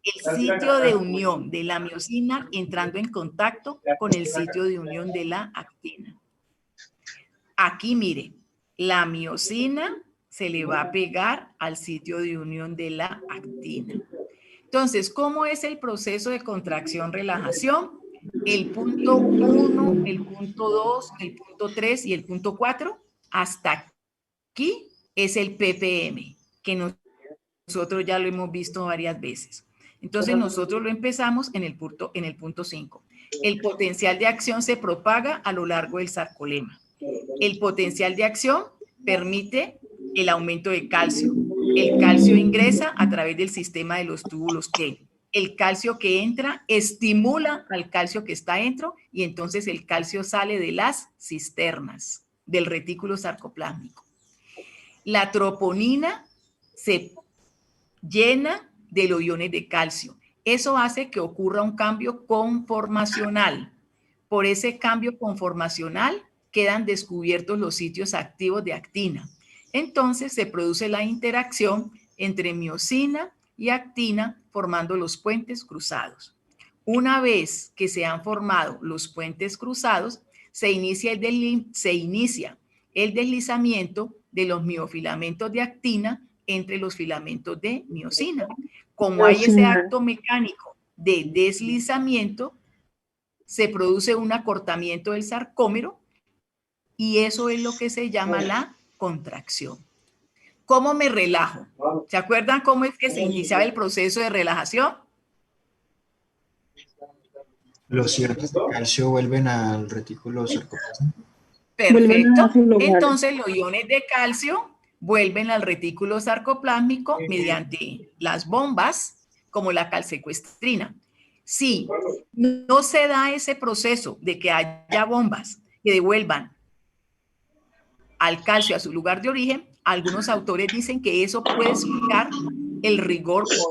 El sitio de unión de la miosina entrando en contacto con el sitio de unión de la actina. Aquí, mire, la miosina se le va a pegar al sitio de unión de la actina. Entonces, ¿cómo es el proceso de contracción-relajación? El punto 1, el punto 2, el punto 3 y el punto 4, hasta aquí es el ppm, que nosotros ya lo hemos visto varias veces. Entonces, nosotros lo empezamos en el punto 5. El potencial de acción se propaga a lo largo del sarcolema. El potencial de acción permite el aumento de calcio. El calcio ingresa a través del sistema de los túbulos K. El calcio que entra estimula al calcio que está dentro y entonces el calcio sale de las cisternas del retículo sarcoplásmico. La troponina se llena de los iones de calcio. Eso hace que ocurra un cambio conformacional. Por ese cambio conformacional quedan descubiertos los sitios activos de actina. Entonces se produce la interacción entre miosina y actina formando los puentes cruzados. Una vez que se han formado los puentes cruzados, se inicia el deslizamiento de los miofilamentos de actina entre los filamentos de miosina. Como hay ese acto mecánico de deslizamiento, se produce un acortamiento del sarcómero y eso es lo que se llama la contracción. ¿Cómo me relajo? ¿Se acuerdan cómo es que se iniciaba el proceso de relajación? Los iones de calcio vuelven al retículo sarcoplasmático. Perfecto. Entonces los iones de calcio vuelven al retículo sarcoplásmico mediante las bombas como la calsecuestrina. Si no se da ese proceso de que haya bombas que devuelvan al calcio a su lugar de origen, algunos autores dicen que eso puede explicar el rigor mortis.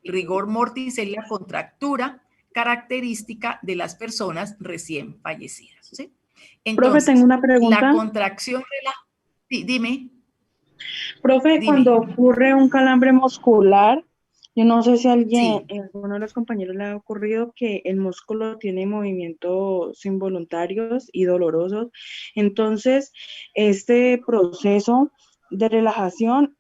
El rigor mortis es la contractura característica de las personas recién fallecidas. ¿Sí? Profe, tengo una pregunta. La contracción sí, dime. Profe, cuando ocurre un calambre muscular, yo no sé si a alguien, Sí. alguno de los compañeros le ha ocurrido que el músculo tiene movimientos involuntarios y dolorosos. Entonces, este proceso de relajación,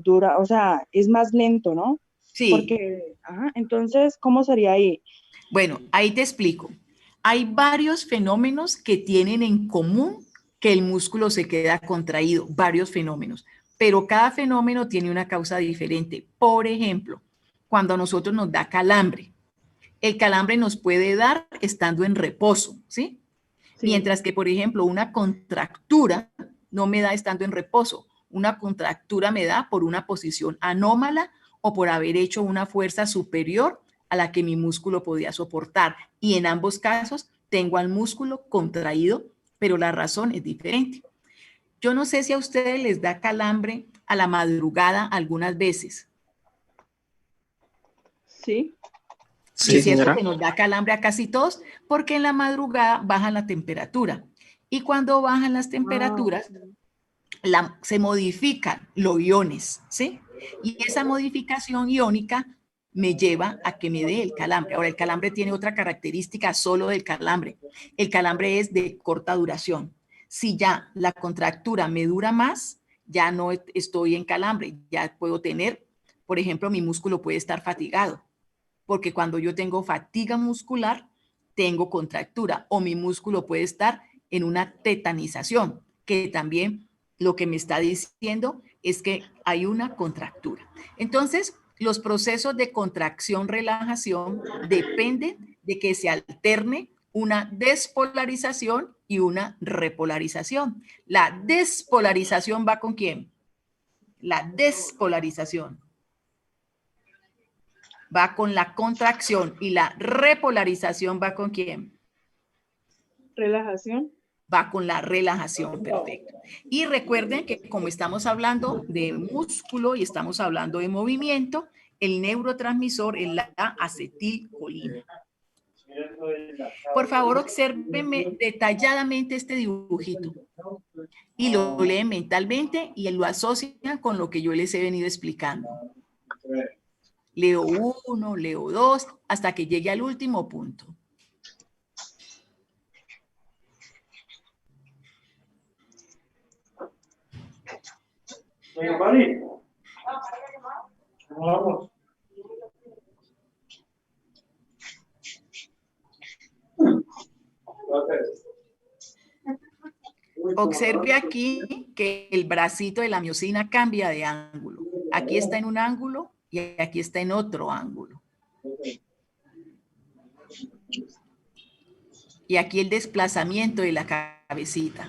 dura, es más lento, ¿no? Sí. Porque, entonces, ¿cómo sería ahí? Bueno, ahí te explico. Hay varios fenómenos que tienen en común que el músculo se queda contraído, varios fenómenos, pero cada fenómeno tiene una causa diferente. Por ejemplo, cuando a nosotros nos da calambre, el calambre nos puede dar estando en reposo, ¿sí? Mientras que, por ejemplo, una contractura no me da estando en reposo. Una contractura me da por una posición anómala o por haber hecho una fuerza superior a la que mi músculo podía soportar. Y en ambos casos tengo al músculo contraído, pero la razón es diferente. Yo no sé si a ustedes les da calambre a la madrugada algunas veces. Sí. Sí, es cierto que nos da calambre a casi todos porque en la madrugada baja la temperatura. Y cuando bajan las temperaturas, se modifican los iones, ¿sí? Y esa modificación iónica me lleva a que me dé el calambre. Ahora, el calambre tiene otra característica solo del calambre. El calambre es de corta duración. Si ya la contractura me dura más, ya no estoy en calambre, ya puedo tener, por ejemplo, mi músculo puede estar fatigado, porque cuando yo tengo fatiga muscular, tengo contractura, o mi músculo puede estar en una tetanización, que también lo que me está diciendo es que hay una contractura. Entonces, los procesos de contracción-relajación dependen de que se alterne una despolarización y una repolarización. La despolarización va con ¿quién? La despolarización va con la contracción y la repolarización va con ¿quién? Relajación. Va con la relajación, perfecto. Y recuerden que como estamos hablando de músculo y estamos hablando de movimiento, el neurotransmisor es la acetilcolina. Por favor, obsérvenme detalladamente este dibujito y lo leen mentalmente y lo asocian con lo que yo les he venido explicando. Leo 1, leo 2, hasta que llegue al último punto. Observe aquí que el bracito de la miosina cambia de ángulo. Aquí está en un ángulo y aquí está en otro ángulo. Y aquí el desplazamiento de la cabecita.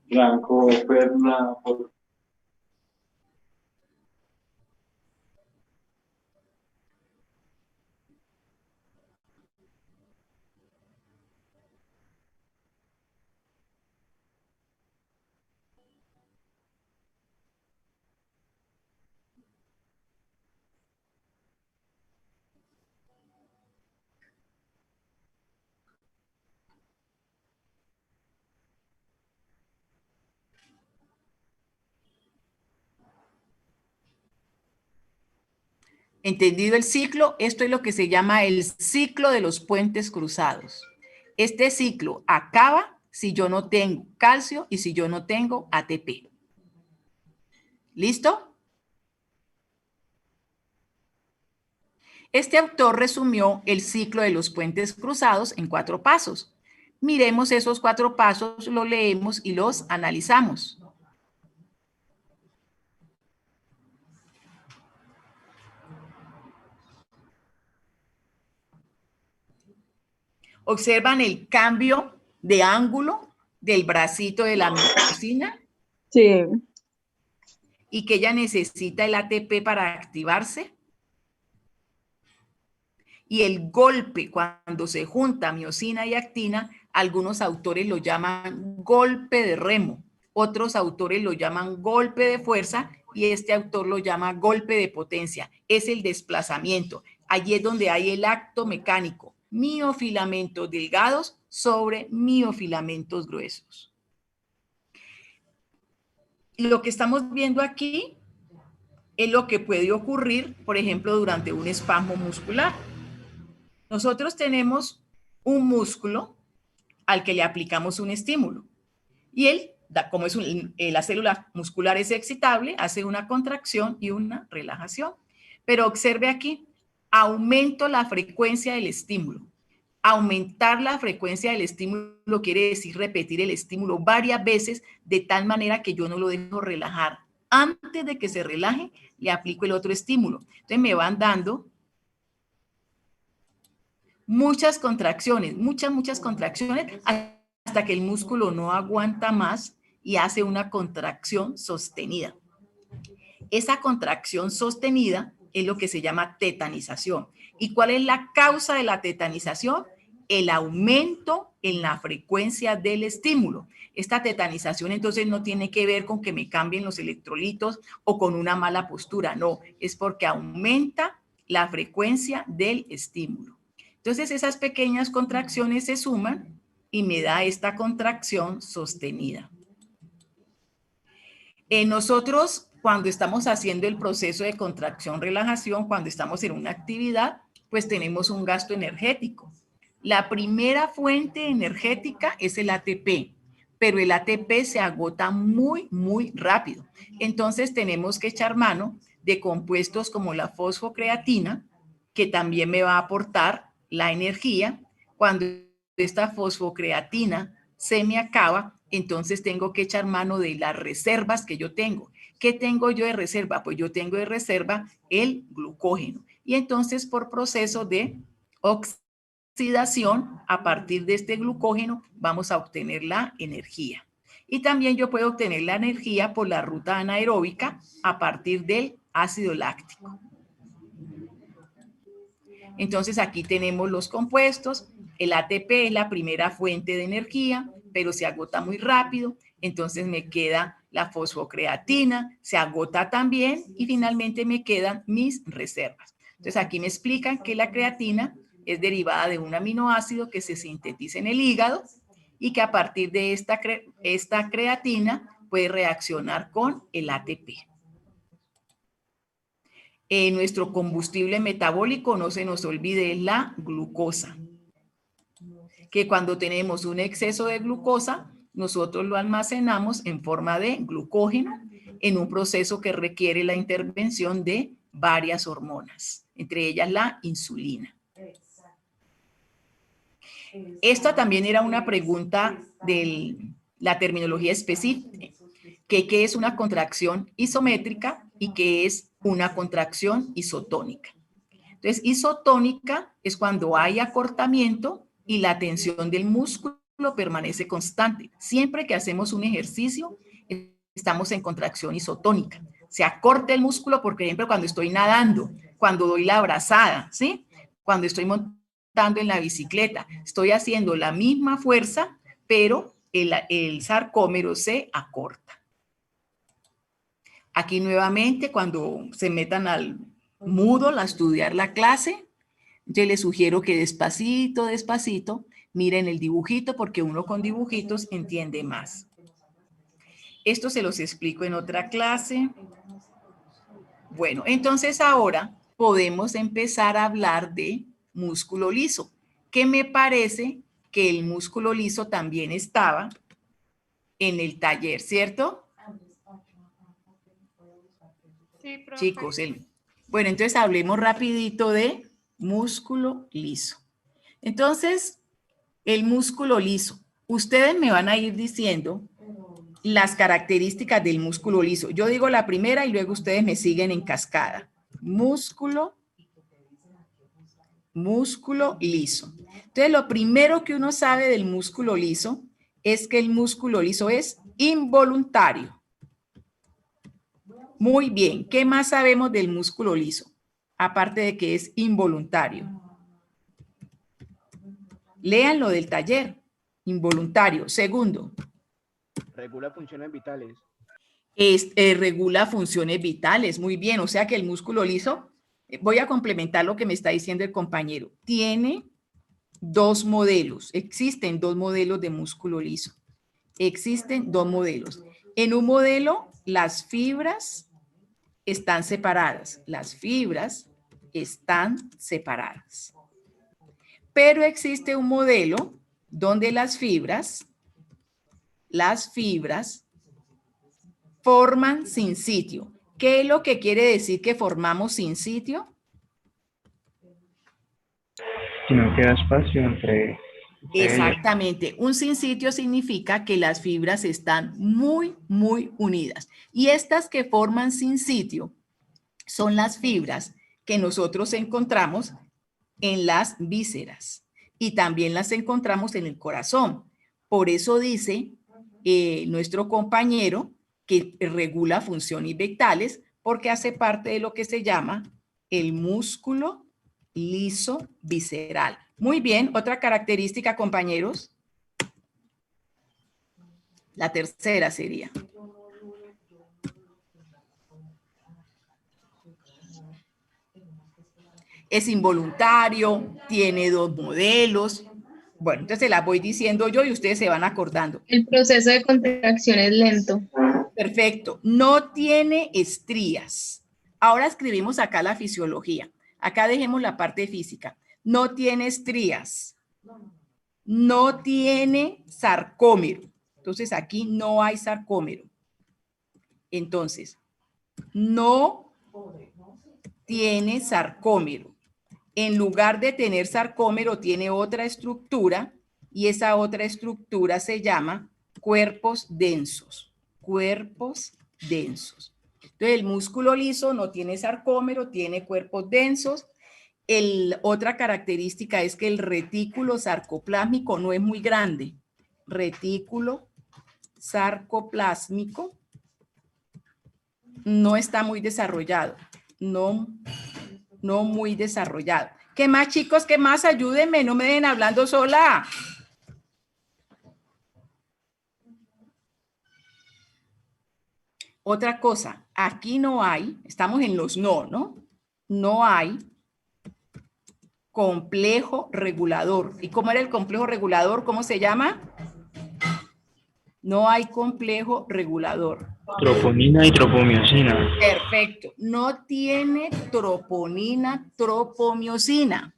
Blanco, perla, ¿Entendido el ciclo? Esto es lo que se llama el ciclo de los puentes cruzados. Este ciclo acaba si yo no tengo calcio y si yo no tengo ATP. ¿Listo? Este autor resumió el ciclo de los puentes cruzados en 4 pasos. Miremos esos 4 pasos, los leemos y los analizamos. ¿Observan el cambio de ángulo del bracito de la miosina? Sí. Y que ella necesita el ATP para activarse. Y el golpe, cuando se junta miosina y actina, algunos autores lo llaman golpe de remo Otros autores lo llaman golpe de fuerza y este autor lo llama golpe de potencia. Es el desplazamiento. Allí es donde hay el acto mecánico. Miofilamentos delgados sobre miofilamentos gruesos. Lo que estamos viendo aquí es lo que puede ocurrir, por ejemplo, durante un espasmo muscular. Nosotros tenemos un músculo al que le aplicamos un estímulo y él, como es la célula muscular es excitable, hace una contracción y una relajación. Pero observe aquí, aumento la frecuencia del estímulo. Aumentar la frecuencia del estímulo quiere decir repetir el estímulo varias veces de tal manera que yo no lo dejo relajar. Antes de que se relaje, le aplico el otro estímulo. Entonces me van dando muchas contracciones, muchas contracciones, hasta que el músculo no aguanta más y hace una contracción sostenida. Esa contracción sostenida es lo que se llama tetanización. ¿Y cuál es la causa de la tetanización? El aumento en la frecuencia del estímulo. Esta tetanización entonces no tiene que ver con que me cambien los electrolitos o con una mala postura, no, es porque aumenta la frecuencia del estímulo. Entonces esas pequeñas contracciones se suman y me da esta contracción sostenida. Nosotros, cuando estamos haciendo el proceso de contracción-relajación, cuando estamos en una actividad, pues tenemos un gasto energético. La primera fuente energética es el ATP, pero el ATP se agota muy rápido. Entonces tenemos que echar mano de compuestos como la fosfocreatina, que también me va a aportar la energía. Cuando esta fosfocreatina se me acaba, entonces tengo que echar mano de las reservas que yo tengo. ¿Qué tengo yo de reserva? Pues yo tengo de reserva el glucógeno. Y entonces por proceso de oxidación, a partir de este glucógeno, vamos a obtener la energía. Y también yo puedo obtener la energía por la ruta anaeróbica a partir del ácido láctico. Entonces aquí tenemos los compuestos. El ATP es la primera fuente de energía, pero se agota muy rápido. Entonces me queda la fosfocreatina, se agota también y finalmente me quedan mis reservas. Entonces aquí me explican que la creatina es derivada de un aminoácido que se sintetiza en el hígado y que a partir de esta creatina puede reaccionar con el ATP. Nuestro combustible metabólico, no se nos olvide, es la glucosa. Que cuando tenemos un exceso de glucosa, nosotros lo almacenamos en forma de glucógeno en un proceso que requiere la intervención de varias hormonas, entre ellas la insulina. Esta también era una pregunta de la terminología específica, que qué es una contracción isométrica y qué es una contracción isotónica. Entonces, isotónica es cuando hay acortamiento y la tensión del músculo permanece constante. Siempre que hacemos un ejercicio, estamos en contracción isotónica. Se acorta el músculo, por ejemplo, cuando estoy nadando, cuando doy la abrazada, ¿sí? Cuando estoy montando en la bicicleta. Estoy haciendo la misma fuerza, pero el sarcómero se acorta. Aquí nuevamente, cuando se metan al Moodle a estudiar la clase, yo les sugiero que despacito, miren el dibujito, porque uno con dibujitos entiende más. Esto se los explico en otra clase. Bueno, entonces ahora podemos empezar a hablar de músculo liso, que me parece que el músculo liso también estaba en el taller, ¿cierto? Sí, profe. Chicos, bueno, entonces hablemos rapidito de músculo liso. Entonces, el músculo liso. Ustedes me van a ir diciendo las características del músculo liso. Yo digo la primera y luego ustedes me siguen en cascada. Músculo liso. Entonces, lo primero que uno sabe del músculo liso es que el músculo liso es involuntario. Muy bien. ¿Qué más sabemos del músculo liso? Aparte de que es involuntario. Lean lo del taller. Involuntario. Segundo. Regula funciones vitales. Regula funciones vitales, muy bien. O sea que el músculo liso, voy a complementar lo que me está diciendo el compañero, tiene dos modelos. Existen dos modelos de músculo liso. Existen dos modelos. En un modelo, las fibras están separadas. Las fibras están separadas. Pero existe un modelo donde las fibras forman sin sitio. ¿Qué es lo que quiere decir que formamos sin sitio? Si no queda espacio entre Exactamente. Un sin sitio significa que las fibras están muy, muy unidas. Y estas que forman sin sitio son las fibras que nosotros encontramos en las vísceras y también las encontramos en el corazón. Por eso dice nuestro compañero que regula funciones vitales porque hace parte de lo que se llama el músculo liso visceral. Muy bien, otra característica, compañeros. La tercera sería. Es involuntario, tiene dos modelos. Bueno, entonces se las voy diciendo yo y ustedes se van acordando. El proceso de contracción es lento. Perfecto. No tiene estrías. Ahora escribimos acá la fisiología. Acá dejemos la parte física. No tiene estrías. No tiene sarcómero. Entonces aquí no hay sarcómero. Entonces, no tiene sarcómero. En lugar de tener sarcómero, tiene otra estructura y esa otra estructura se llama cuerpos densos. Cuerpos densos. Entonces, el músculo liso no tiene sarcómero, tiene cuerpos densos. Otra característica es que el retículo sarcoplásmico no es muy grande. Retículo sarcoplásmico no está muy desarrollado. No muy desarrollado. ¿Qué más, chicos? ¿Qué más? Ayúdenme, no me dejen hablando sola. Otra cosa, aquí no hay, estamos en los ¿no? No hay complejo regulador. ¿Y cómo era el complejo regulador? ¿Cómo se llama? No hay complejo regulador. troponina y tropomiosina. Perfecto. No tiene troponina, tropomiosina.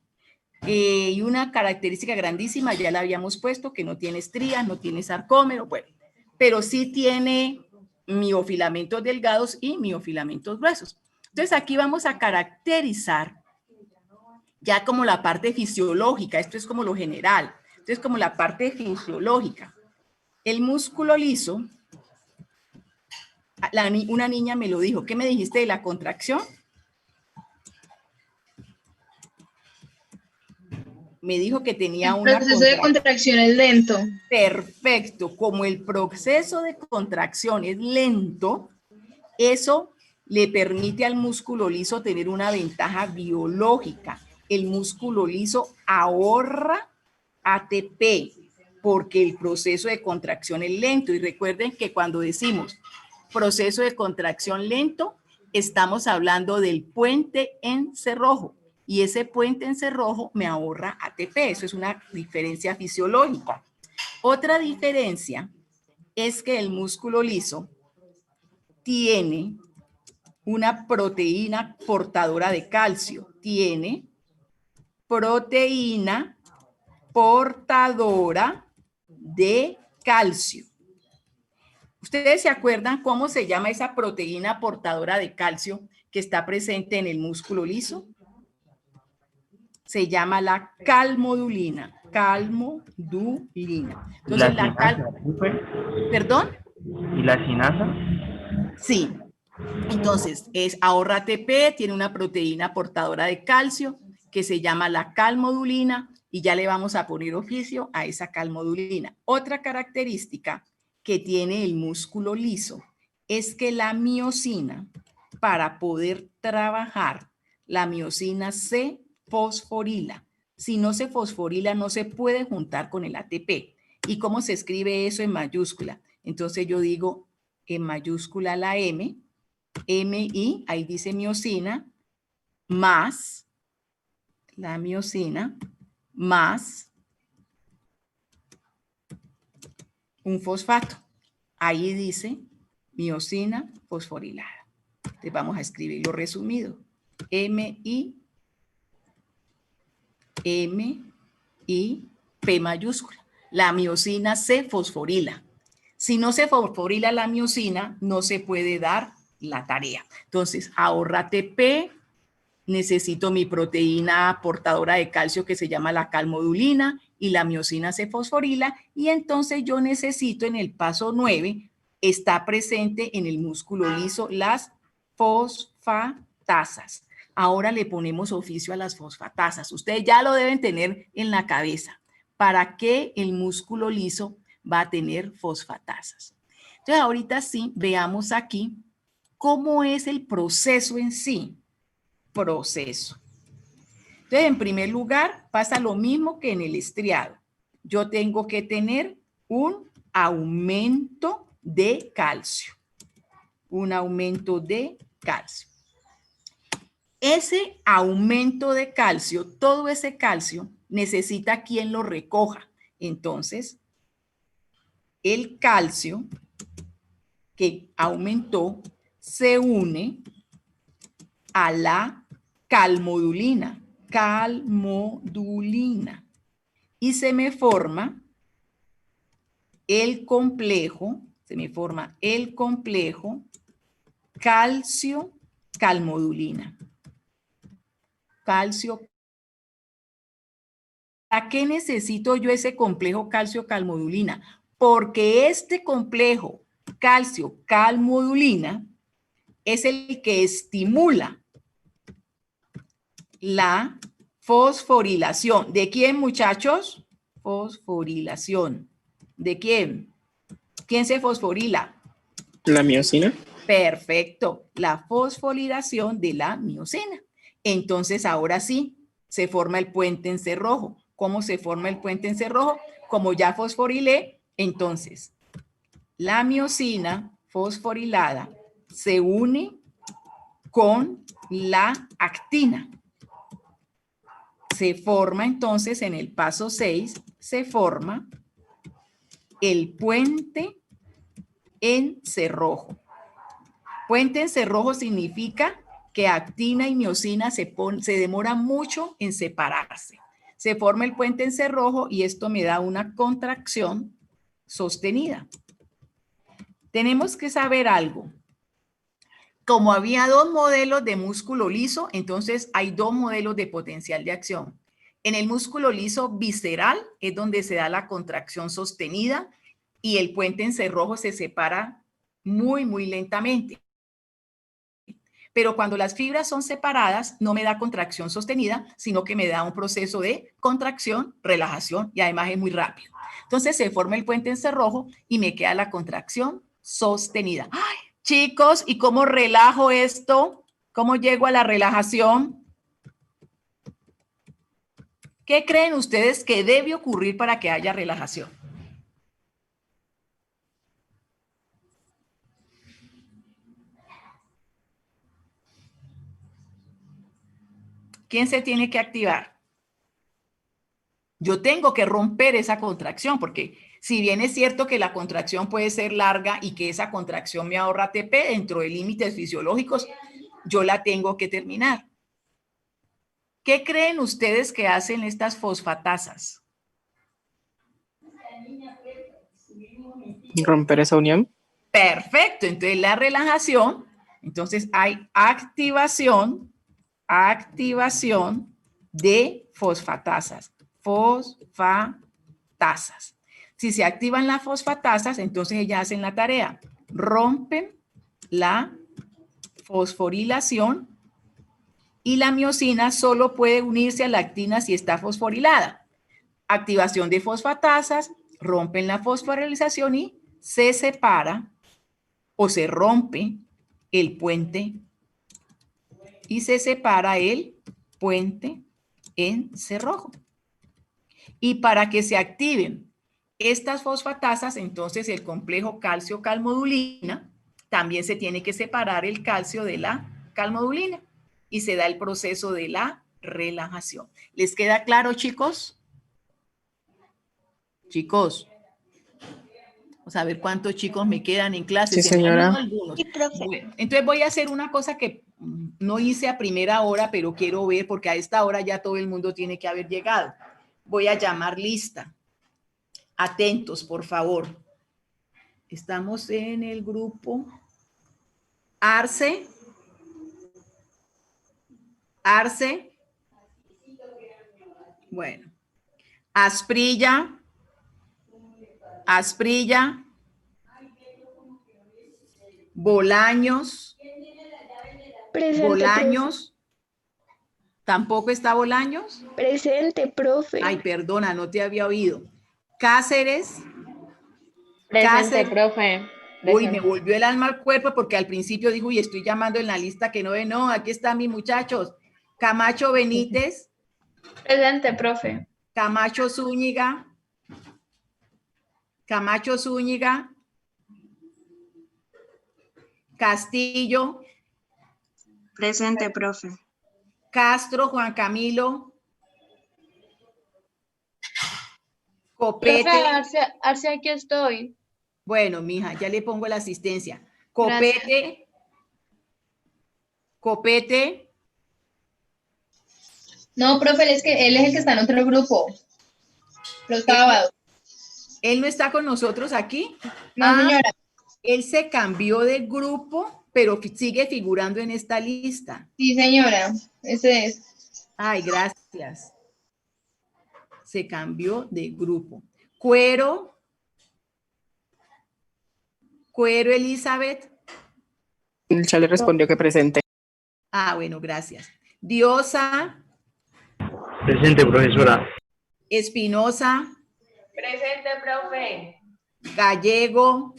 Y una característica grandísima, ya la habíamos puesto, que no tiene estrías, no tiene sarcómero, bueno, pero sí tiene miofilamentos delgados y miofilamentos gruesos. Entonces aquí vamos a caracterizar ya como la parte fisiológica, esto es como lo general, entonces como la parte fisiológica. El músculo liso, una niña me lo dijo, ¿qué me dijiste de la contracción? Me dijo que tenía una El proceso de contracción es lento. Perfecto. Como el proceso de contracción es lento, eso le permite al músculo liso tener una ventaja biológica. El músculo liso ahorra ATP porque el proceso de contracción es lento. Y recuerden que cuando decimos proceso de contracción lento, estamos hablando del puente en cerrojo. Y ese puente en cerrojo me ahorra ATP. Eso es una diferencia fisiológica. Otra diferencia es que el músculo liso tiene una proteína portadora de calcio. Tiene proteína portadora de calcio. ¿Ustedes se acuerdan cómo se llama esa proteína portadora de calcio que está presente en el músculo liso? Se llama la calmodulina. Calmodulina. Entonces, ¿Perdón? ¿Y la sinasa? Sí. Entonces, ahorra ATP, tiene una proteína portadora de calcio que se llama la calmodulina y ya le vamos a poner oficio a esa calmodulina. Otra característica que tiene el músculo liso es que la miosina, para poder trabajar, la miosina se fosforila. Si no se fosforila, no se puede juntar con el ATP. ¿Y cómo se escribe eso en mayúscula? Entonces yo digo en mayúscula la M, MI, ahí dice miosina, más la miosina, más un fosfato. Ahí dice miosina fosforilada. Entonces vamos a escribirlo resumido. MI, P mayúscula. La miosina se fosforila. Si no se fosforila la miosina, no se puede dar la tarea. Entonces, ahórrate P. Necesito mi proteína portadora de calcio que se llama la calmodulina y la miosina se fosforila. Y entonces yo necesito en el paso 9, está presente en el músculo liso las fosfatasas. Ahora le ponemos oficio a las fosfatasas. Ustedes ya lo deben tener en la cabeza. ¿Para qué el músculo liso va a tener fosfatasas? Entonces, ahorita sí, veamos aquí cómo es el proceso en sí. Proceso. Entonces, en primer lugar, pasa lo mismo que en el estriado. Yo tengo que tener un aumento de calcio. Un aumento de calcio. Ese aumento de calcio, todo ese calcio, necesita quien lo recoja. Entonces, el calcio que aumentó se une a la calmodulina. Calmodulina. Y se me forma el complejo, calcio-calmodulina. Calcio. ¿Para qué necesito yo ese complejo calcio-calmodulina? Porque este complejo calcio-calmodulina es el que estimula la fosforilación. ¿De quién, muchachos? Fosforilación. ¿De quién? ¿Quién se fosforila? La miosina. Perfecto. La fosforilación de la miosina. Entonces, ahora sí, se forma el puente en cerrojo. ¿Cómo se forma el puente en cerrojo? Como ya fosforilé, entonces, la miosina fosforilada se une con la actina. Se forma entonces en el paso 6, se forma el puente en cerrojo. Puente en cerrojo significa que actina y miosina se demoran mucho en separarse. Se forma el puente en cerrojo y esto me da una contracción sostenida. Tenemos que saber algo. Como había dos modelos de músculo liso, entonces hay dos modelos de potencial de acción. En el músculo liso visceral es donde se da la contracción sostenida y el puente en cerrojo se separa muy, muy lentamente. Pero cuando las fibras son separadas, no me da contracción sostenida, sino que me da un proceso de contracción, relajación y además es muy rápido. Entonces se forma el puente en cerrojo y me queda la contracción sostenida. ¡Ay, chicos! ¿Y cómo relajo esto? ¿Cómo llego a la relajación? ¿Qué creen ustedes que debe ocurrir para que haya relajación? ¿Quién se tiene que activar? Yo tengo que romper esa contracción, porque si bien es cierto que la contracción puede ser larga y que esa contracción me ahorra ATP dentro de límites fisiológicos, yo la tengo que terminar. ¿Qué creen ustedes que hacen estas fosfatasas? Romper esa unión. Perfecto. Entonces la relajación, entonces hay activación de fosfatasas. Fosfatasas. Si se activan las fosfatasas, entonces ellas hacen la tarea. Rompen la fosforilación y la miosina solo puede unirse a la actina si está fosforilada. Activación de fosfatasas, rompen la fosforilización y se separa o se rompe el puente y se separa el puente en cerrojo. Y para que se activen Estas fosfatasas, entonces el complejo calcio-calmodulina, también se tiene que separar el calcio de la calmodulina y se da el proceso de la relajación. ¿Les queda claro, chicos? Chicos, vamos a ver cuántos chicos me quedan en clase. Sí, señora. Algunos. Bueno, entonces voy a hacer una cosa que no hice a primera hora, pero quiero ver porque a esta hora ya todo el mundo tiene que haber llegado. Voy a llamar lista. Atentos, por favor. Estamos en el grupo Arce. Arce. Bueno. Asprilla. Asprilla. Bolaños. Presente, Bolaños. ¿Tampoco está Bolaños? Presente, profe. Ay, perdona, no te había oído. Cáceres. Presente, profe. Uy, me volvió el alma al cuerpo porque al principio dijo, uy, estoy llamando en la lista que no ve. No, aquí están mis muchachos. Camacho Benítez. Presente, profe. Camacho Zúñiga. Camacho Zúñiga. Castillo. Presente, profe. Castro Juan Camilo. Copete. Profe, Arce, aquí estoy. Bueno, mija, ya le pongo la asistencia. Copete. Gracias. Copete. No, profe, es que él es el que está en otro grupo. Los sábados. ¿Él no está con nosotros aquí? No, señora. Él se cambió de grupo, pero sigue figurando en esta lista. Sí, señora. Ese es. Ay, gracias. Se cambió de grupo. Cuero. Cuero Elizabeth. Ya le respondió que presente. Ah, bueno, gracias. Diosa. Presente, profesora. Espinosa. Presente, profe. Gallego.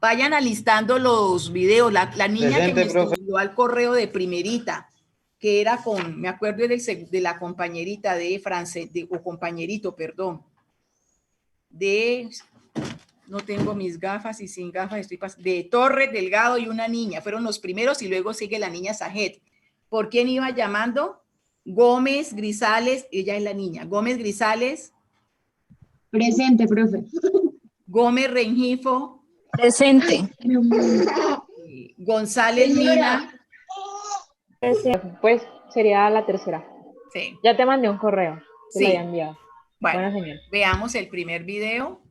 Vayan alistando los videos. La niña Presente, que me profe. escribió al correo de primerita, que era con, me acuerdo de la compañerita de francés, o compañerito, perdón, no tengo mis gafas y sin gafas estoy de Torres Delgado y una niña. Fueron los primeros y luego sigue la niña Sajet. ¿Por quién iba llamando? Gómez Grisales, ella es la niña. Gómez Grisales. Presente, profe. Gómez Rengifo. Presente. González Mina. Pues sería la tercera. Sí. Ya te mandé un correo. Te Sí. lo había enviado. Bueno, Buena señal. veamos el primer video.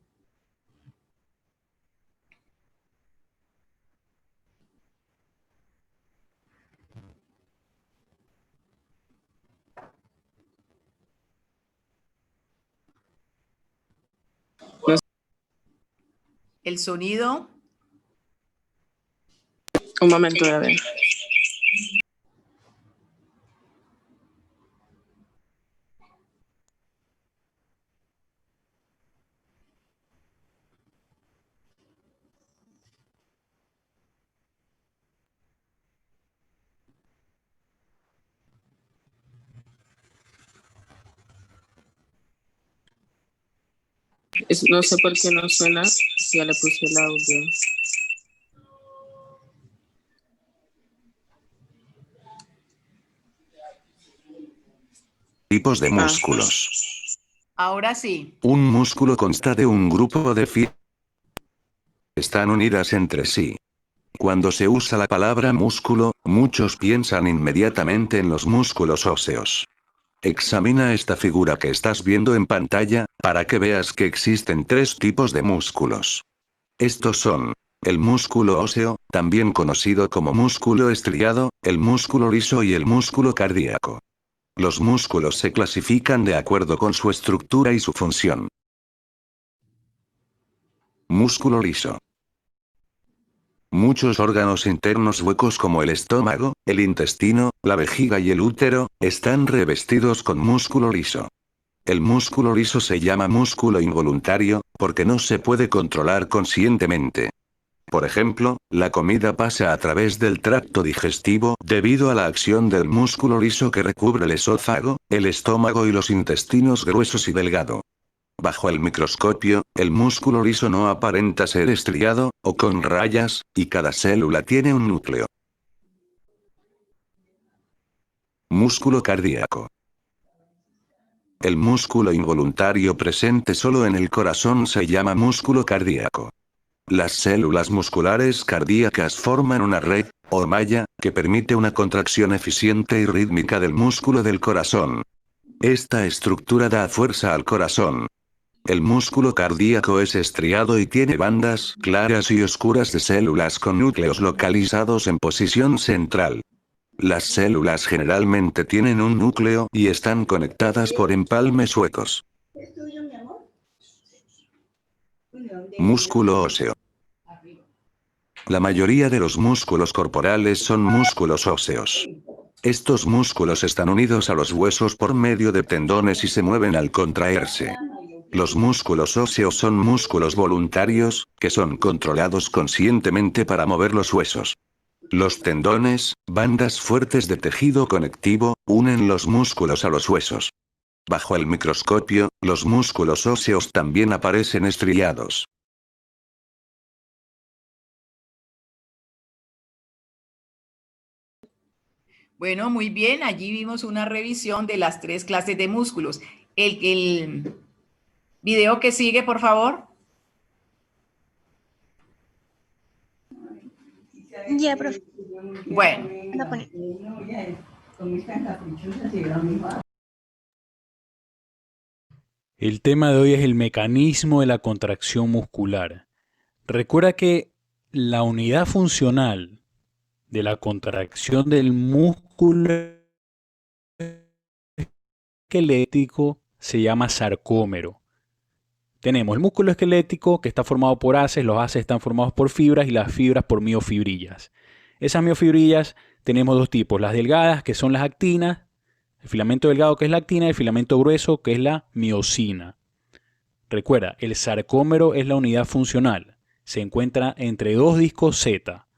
El sonido. Un momento, a ver. No sé por qué no suena, si ya le puse el audio. Tipos de músculos. Ahora sí. Un músculo consta de un grupo de fibras que están unidas entre sí. Cuando se usa la palabra músculo, muchos piensan inmediatamente en los músculos óseos. Examina esta figura que estás viendo en pantalla, para que veas que existen tres tipos de músculos. Estos son: el músculo óseo, también conocido como músculo estriado, el músculo liso y el músculo cardíaco. Los músculos se clasifican de acuerdo con su estructura y su función. Músculo liso. Muchos órganos internos huecos como el estómago, el intestino, la vejiga y el útero, están revestidos con músculo liso. El músculo liso se llama músculo involuntario, porque no se puede controlar conscientemente. Por ejemplo, la comida pasa a través del tracto digestivo debido a la acción del músculo liso que recubre el esófago, el estómago y los intestinos gruesos y delgado. Bajo el microscopio, el músculo liso no aparenta ser estriado, o con rayas, y cada célula tiene un núcleo. Músculo cardíaco. El músculo involuntario presente solo en el corazón se llama músculo cardíaco. Las células musculares cardíacas forman una red, o malla, que permite una contracción eficiente y rítmica del músculo del corazón. Esta estructura da fuerza al corazón. El músculo cardíaco es estriado y tiene bandas claras y oscuras de células con núcleos localizados en posición central. Las células generalmente tienen un núcleo y están conectadas por empalmes huecos. Músculo óseo. La mayoría de los músculos corporales son músculos óseos. Estos músculos están unidos a los huesos por medio de tendones y se mueven al contraerse. Los músculos óseos son músculos voluntarios, que son controlados conscientemente para mover los huesos. Los tendones, bandas fuertes de tejido conectivo, unen los músculos a los huesos. Bajo el microscopio, los músculos óseos también aparecen estriados. Bueno, muy bien, allí vimos una revisión de las 3 clases de músculos. El video que sigue, por favor. Ya, profe. Bueno. La pone. El tema de hoy es el mecanismo de la contracción muscular. Recuerda que la unidad funcional de la contracción del músculo esquelético se llama sarcómero. Tenemos el músculo esquelético que está formado por haces, los haces están formados por fibras y las fibras por miofibrillas. Esas miofibrillas tenemos 2 tipos, las delgadas que son las actinas, el filamento delgado que es la actina y el filamento grueso que es la miosina. Recuerda, el sarcómero es la unidad funcional, se encuentra entre 2 discos Z.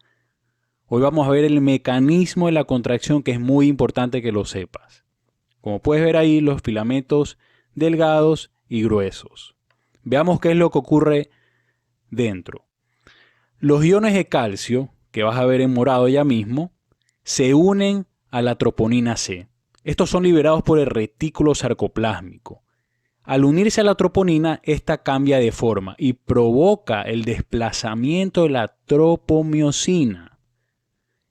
Hoy vamos a ver el mecanismo de la contracción que es muy importante que lo sepas. Como puedes ver ahí, los filamentos delgados y gruesos. Veamos qué es lo que ocurre dentro. Los iones de calcio, que vas a ver en morado ya mismo, se unen a la troponina C. Estos son liberados por el retículo sarcoplásmico. Al unirse a la troponina, esta cambia de forma y provoca el desplazamiento de la tropomiosina.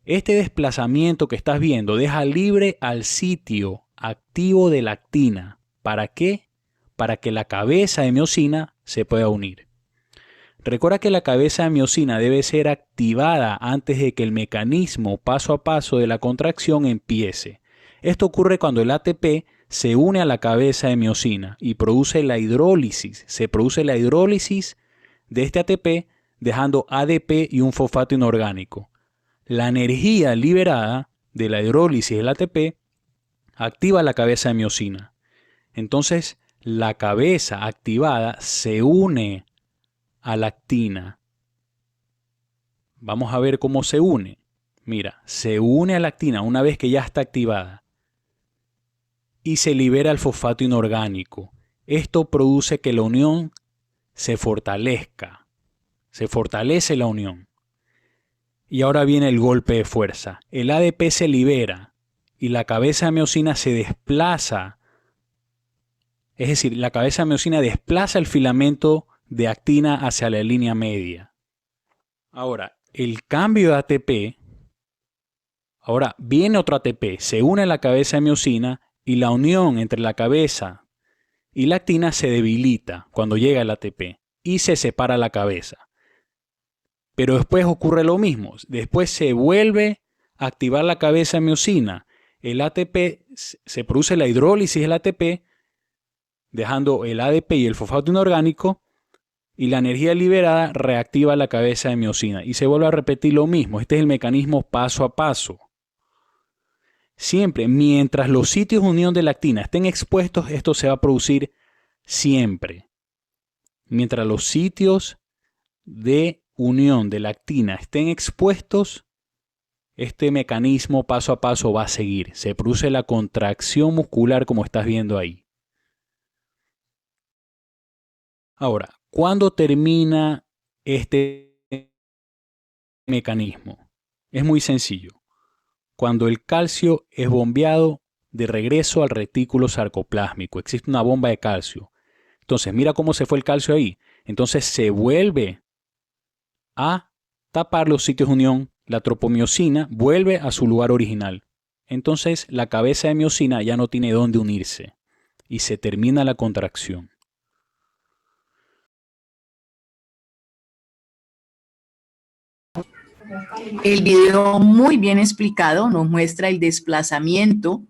Este desplazamiento que estás viendo deja libre al sitio activo de la actina. ¿Para qué? Para que la cabeza de miosina se pueda unir. Recuerda que la cabeza de miosina debe ser activada antes de que el mecanismo paso a paso de la contracción empiece. Esto ocurre cuando el ATP se une a la cabeza de miosina y produce la hidrólisis. Se produce la hidrólisis de este ATP dejando ADP y un fosfato inorgánico. La energía liberada de la hidrólisis del ATP activa la cabeza de miosina. Entonces, la cabeza activada se une a la actina. Vamos a ver cómo se une. Mira, se une a la actina una vez que ya está activada y se libera el fosfato inorgánico. Esto produce que la unión se fortalezca. Se fortalece la unión. Y ahora viene el golpe de fuerza. El ADP se libera y la cabeza de miosina se desplaza. Es decir, la cabeza de miosina desplaza el filamento de actina hacia la línea media. Ahora, el cambio de ATP, ahora viene otro ATP, se une a la cabeza de miosina y la unión entre la cabeza y la actina se debilita cuando llega el ATP y se separa la cabeza. Pero después ocurre lo mismo, después se vuelve a activar la cabeza de miosina, el ATP, se produce la hidrólisis del ATP, dejando el ADP y el fosfato inorgánico, y la energía liberada reactiva la cabeza de miosina. Y se vuelve a repetir lo mismo. Este es el mecanismo paso a paso. Siempre, mientras los sitios de unión de la actina estén expuestos, esto se va a producir siempre. Mientras los sitios de unión de la actina estén expuestos, este mecanismo paso a paso va a seguir. Se produce la contracción muscular como estás viendo ahí. Ahora, ¿cuándo termina este mecanismo? Es muy sencillo. Cuando el calcio es bombeado de regreso al retículo sarcoplásmico, existe una bomba de calcio. Entonces, mira cómo se fue el calcio ahí. Entonces se vuelve a tapar los sitios de unión, la tropomiosina vuelve a su lugar original. Entonces la cabeza de miosina ya no tiene dónde unirse y se termina la contracción. El video muy bien explicado nos muestra el desplazamiento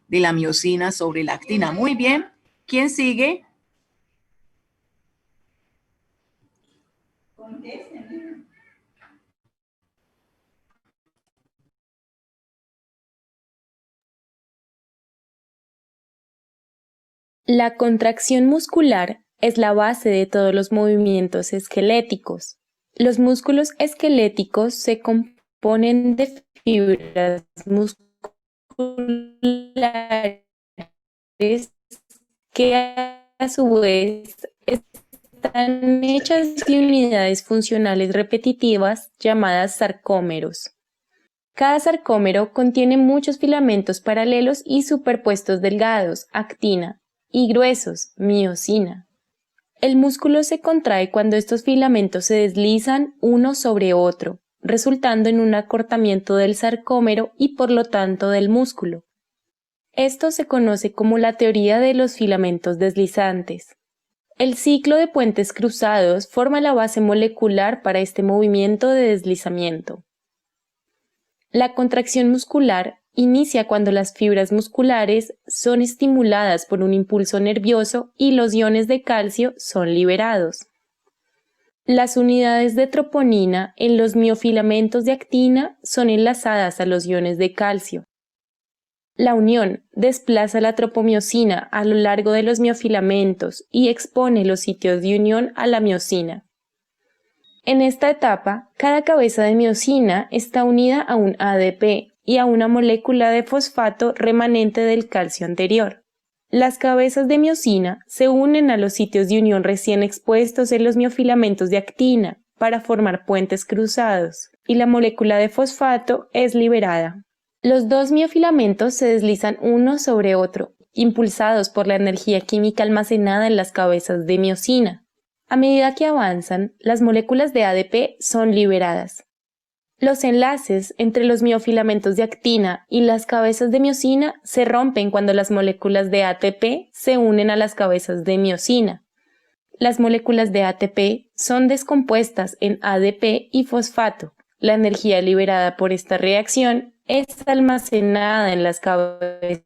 de la miosina sobre la actina. Muy bien. ¿Quién sigue? La contracción muscular es la base de todos los movimientos esqueléticos. Los músculos esqueléticos se componen de fibras musculares que a su vez están hechas de unidades funcionales repetitivas llamadas sarcómeros. Cada sarcómero contiene muchos filamentos paralelos y superpuestos delgados, actina, y gruesos, miosina. El músculo se contrae cuando estos filamentos se deslizan uno sobre otro, resultando en un acortamiento del sarcómero y por lo tanto del músculo. Esto se conoce como la teoría de los filamentos deslizantes. El ciclo de puentes cruzados forma la base molecular para este movimiento de deslizamiento. La contracción muscular inicia cuando las fibras musculares son estimuladas por un impulso nervioso y los iones de calcio son liberados. Las unidades de troponina en los miofilamentos de actina son enlazadas a los iones de calcio. La unión desplaza la tropomiosina a lo largo de los miofilamentos y expone los sitios de unión a la miosina. En esta etapa, cada cabeza de miosina está unida a un ADP y a una molécula de fosfato remanente del calcio anterior. Las cabezas de miosina se unen a los sitios de unión recién expuestos en los miofilamentos de actina para formar puentes cruzados, y la molécula de fosfato es liberada. Los dos miofilamentos se deslizan uno sobre otro, impulsados por la energía química almacenada en las cabezas de miosina. A medida que avanzan, las moléculas de ADP son liberadas. Los enlaces entre los miofilamentos de actina y las cabezas de miosina se rompen cuando las moléculas de ATP se unen a las cabezas de miosina. Las moléculas de ATP son descompuestas en ADP y fosfato. La energía liberada por esta reacción es almacenada en las cabezas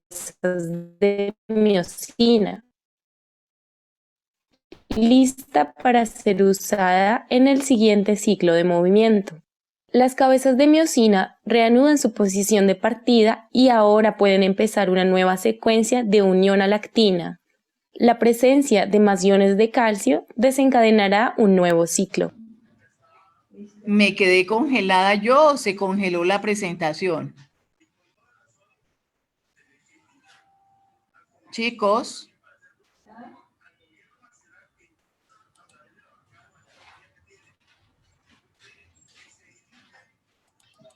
de miosina, lista para ser usada en el siguiente ciclo de movimiento. Las cabezas de miosina reanudan su posición de partida y ahora pueden empezar una nueva secuencia de unión a la actina. La presencia de más iones de calcio desencadenará un nuevo ciclo. ¿Me quedé congelada yo o se congeló la presentación? Chicos.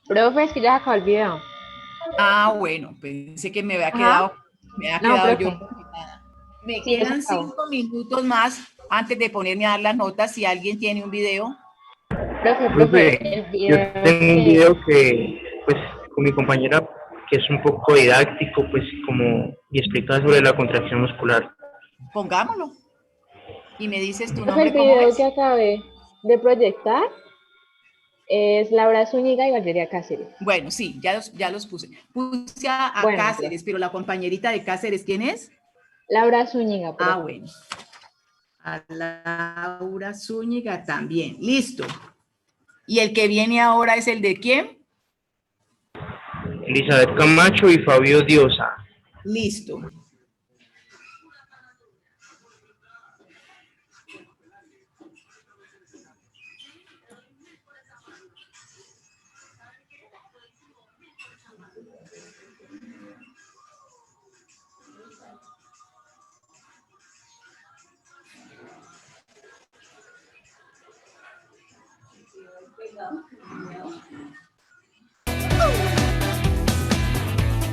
Profe, es que ya se acabó el video. Ah, bueno, pensé que me había Ajá. quedado, No, profe. yo congelada. Me Sí, ya se quedan acabó. 5 minutos más antes de ponerme a dar las notas. Si alguien tiene un video. Profe, el Yo video tengo un que... video que, pues, con mi compañera, que es un poco didáctico, pues, como, y explica sobre la contracción muscular. Pongámoslo. Y me dices tu Profe, nombre, el ¿cómo video es? que acabé de proyectar es Laura Zúñiga y Valeria Cáceres. Bueno, sí, ya los puse. Puse a Bueno, Cáceres, pero la compañerita de Cáceres, ¿quién es? Laura Zúñiga, profe. Ah, bueno. A Laura Zúñiga también. Listo. ¿Y el que viene ahora es el de quién? Elizabeth Camacho y Fabio Diosa. Listo.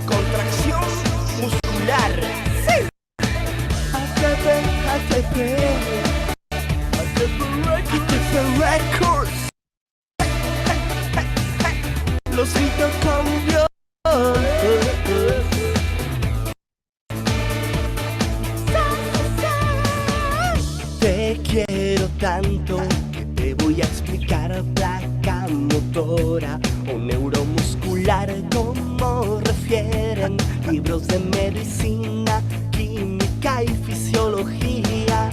Contracción muscular. Sí. ATP Records. Los mitocondrios. Te quiero tanto que te voy a explicar placa motora o neuromuscular como refieren libros de medicina, química y fisiología.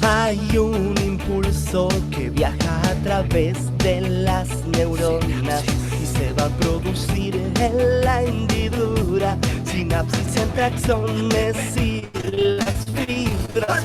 Hay un impulso que viaja a través de las neuronas y se va a producir en la hendidura, sinapsis entre axones y las fibras.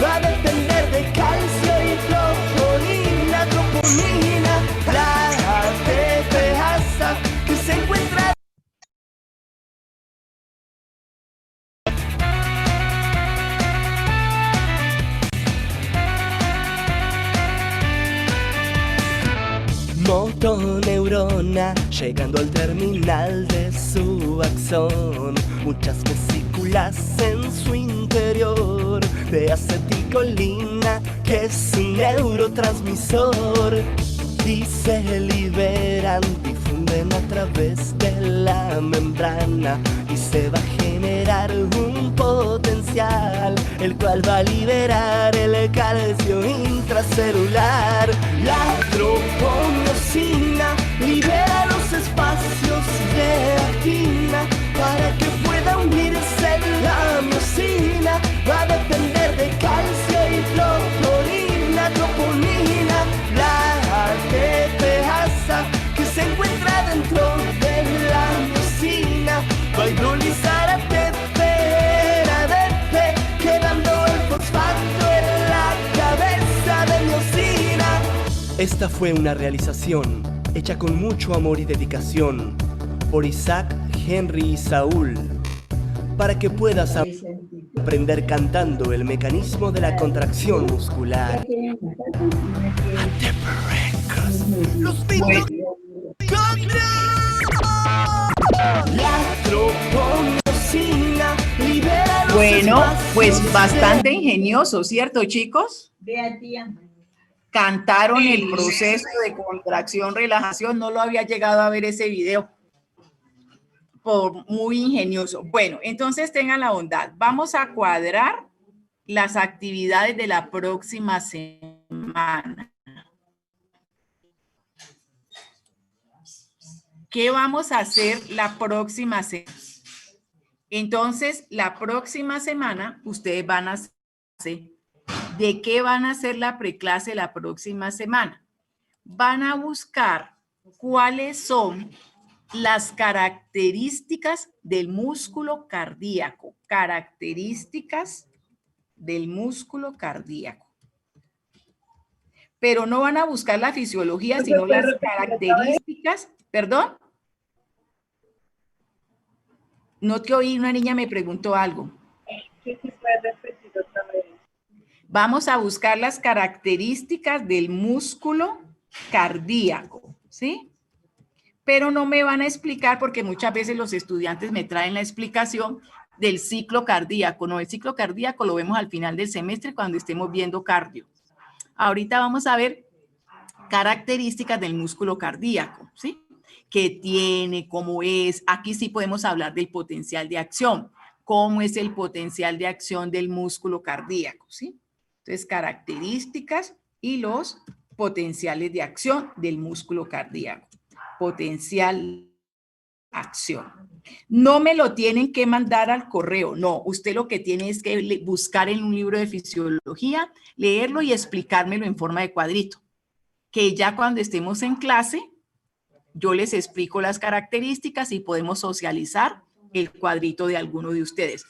Va a depender de calcio y troponina, la ATPasa que se encuentra. Motoneurona llegando al terminal de su axón, muchas vesículas en su interior de aceticolina, que es un neurotransmisor, y se liberan, difunden a través de la membrana y se va a generar un potencial, el cual va a liberar el calcio intracelular. La tropomosina libera los espacios de actina para que pueda unirse la miosina. Va a depender de calcio y troponina, la ATPasa que se encuentra dentro de la miosina. Va a hidrolizar ATP en ADP, quedando el fosfato en la cabeza de miosina. Esta fue una realización hecha con mucho amor y dedicación por Isaac, Henry y Saúl, para que puedas aprender cantando el mecanismo de la contracción muscular. Los Bueno, pues bastante ingenioso, ¿cierto, chicos? Cantaron el proceso de contracción, relajación. No lo había llegado a ver ese video. Muy ingenioso. Bueno, entonces tengan la bondad. Vamos a cuadrar las actividades de la próxima semana. ¿Qué vamos a hacer la próxima semana? Entonces, la próxima semana, ustedes van a hacer, ¿de qué van a hacer la preclase la próxima semana? Van a buscar cuáles son las características del músculo cardíaco. Características del músculo cardíaco. Pero no van a buscar la fisiología, sino las características. ¿Perdón? No te oí, una niña me preguntó algo. Vamos a buscar las características del músculo cardíaco, ¿sí? Pero no me van a explicar porque muchas veces los estudiantes me traen la explicación del ciclo cardíaco. No, el ciclo cardíaco lo vemos al final del semestre cuando estemos viendo cardio. Ahorita vamos a ver características del músculo cardíaco, ¿sí? ¿Qué tiene? ¿Cómo es? Aquí sí podemos hablar del potencial de acción. ¿Cómo es el potencial de acción del músculo cardíaco? ¿Sí? Entonces, características y los potenciales de acción del músculo cardíaco. Potencial acción. No me lo tienen que mandar al correo, no. Usted lo que tiene es que buscar en un libro de fisiología, leerlo y explicármelo en forma de cuadrito. Que ya cuando estemos en clase, yo les explico las características y podemos socializar el cuadrito de alguno de ustedes.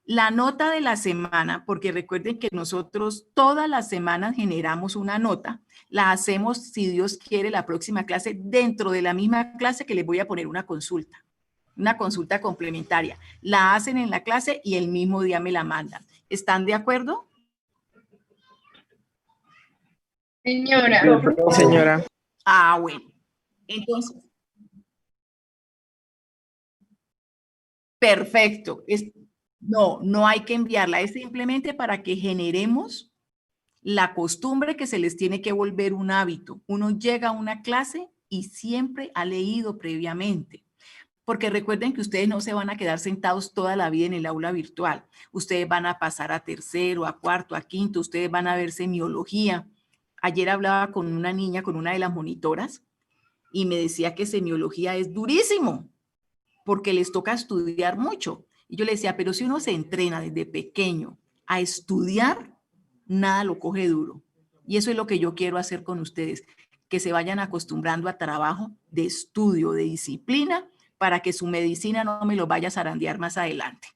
La nota de la semana, porque recuerden que nosotros todas las semanas generamos una nota, la hacemos, si Dios quiere, la próxima clase, dentro de la misma clase que les voy a poner una consulta complementaria. La hacen en la clase y el mismo día me la mandan. ¿Están de acuerdo? Señora. Señora. Ah, bueno. Entonces, perfecto. No hay que enviarla. Es simplemente para que generemos la costumbre que se les tiene que volver un hábito. Uno llega a una clase y siempre ha leído previamente. Porque recuerden que ustedes no se van a quedar sentados toda la vida en el aula virtual. Ustedes van a pasar a tercero, a cuarto, a quinto. Ustedes van a ver semiología. Ayer hablaba con una niña, con una de las monitoras, y me decía que semiología es durísimo, porque les toca estudiar mucho. Y yo le decía, pero si uno se entrena desde pequeño a estudiar, nada lo coge duro. Y eso es lo que yo quiero hacer con ustedes, que se vayan acostumbrando a trabajo de estudio, de disciplina, para que su medicina no me lo vaya a zarandear más adelante.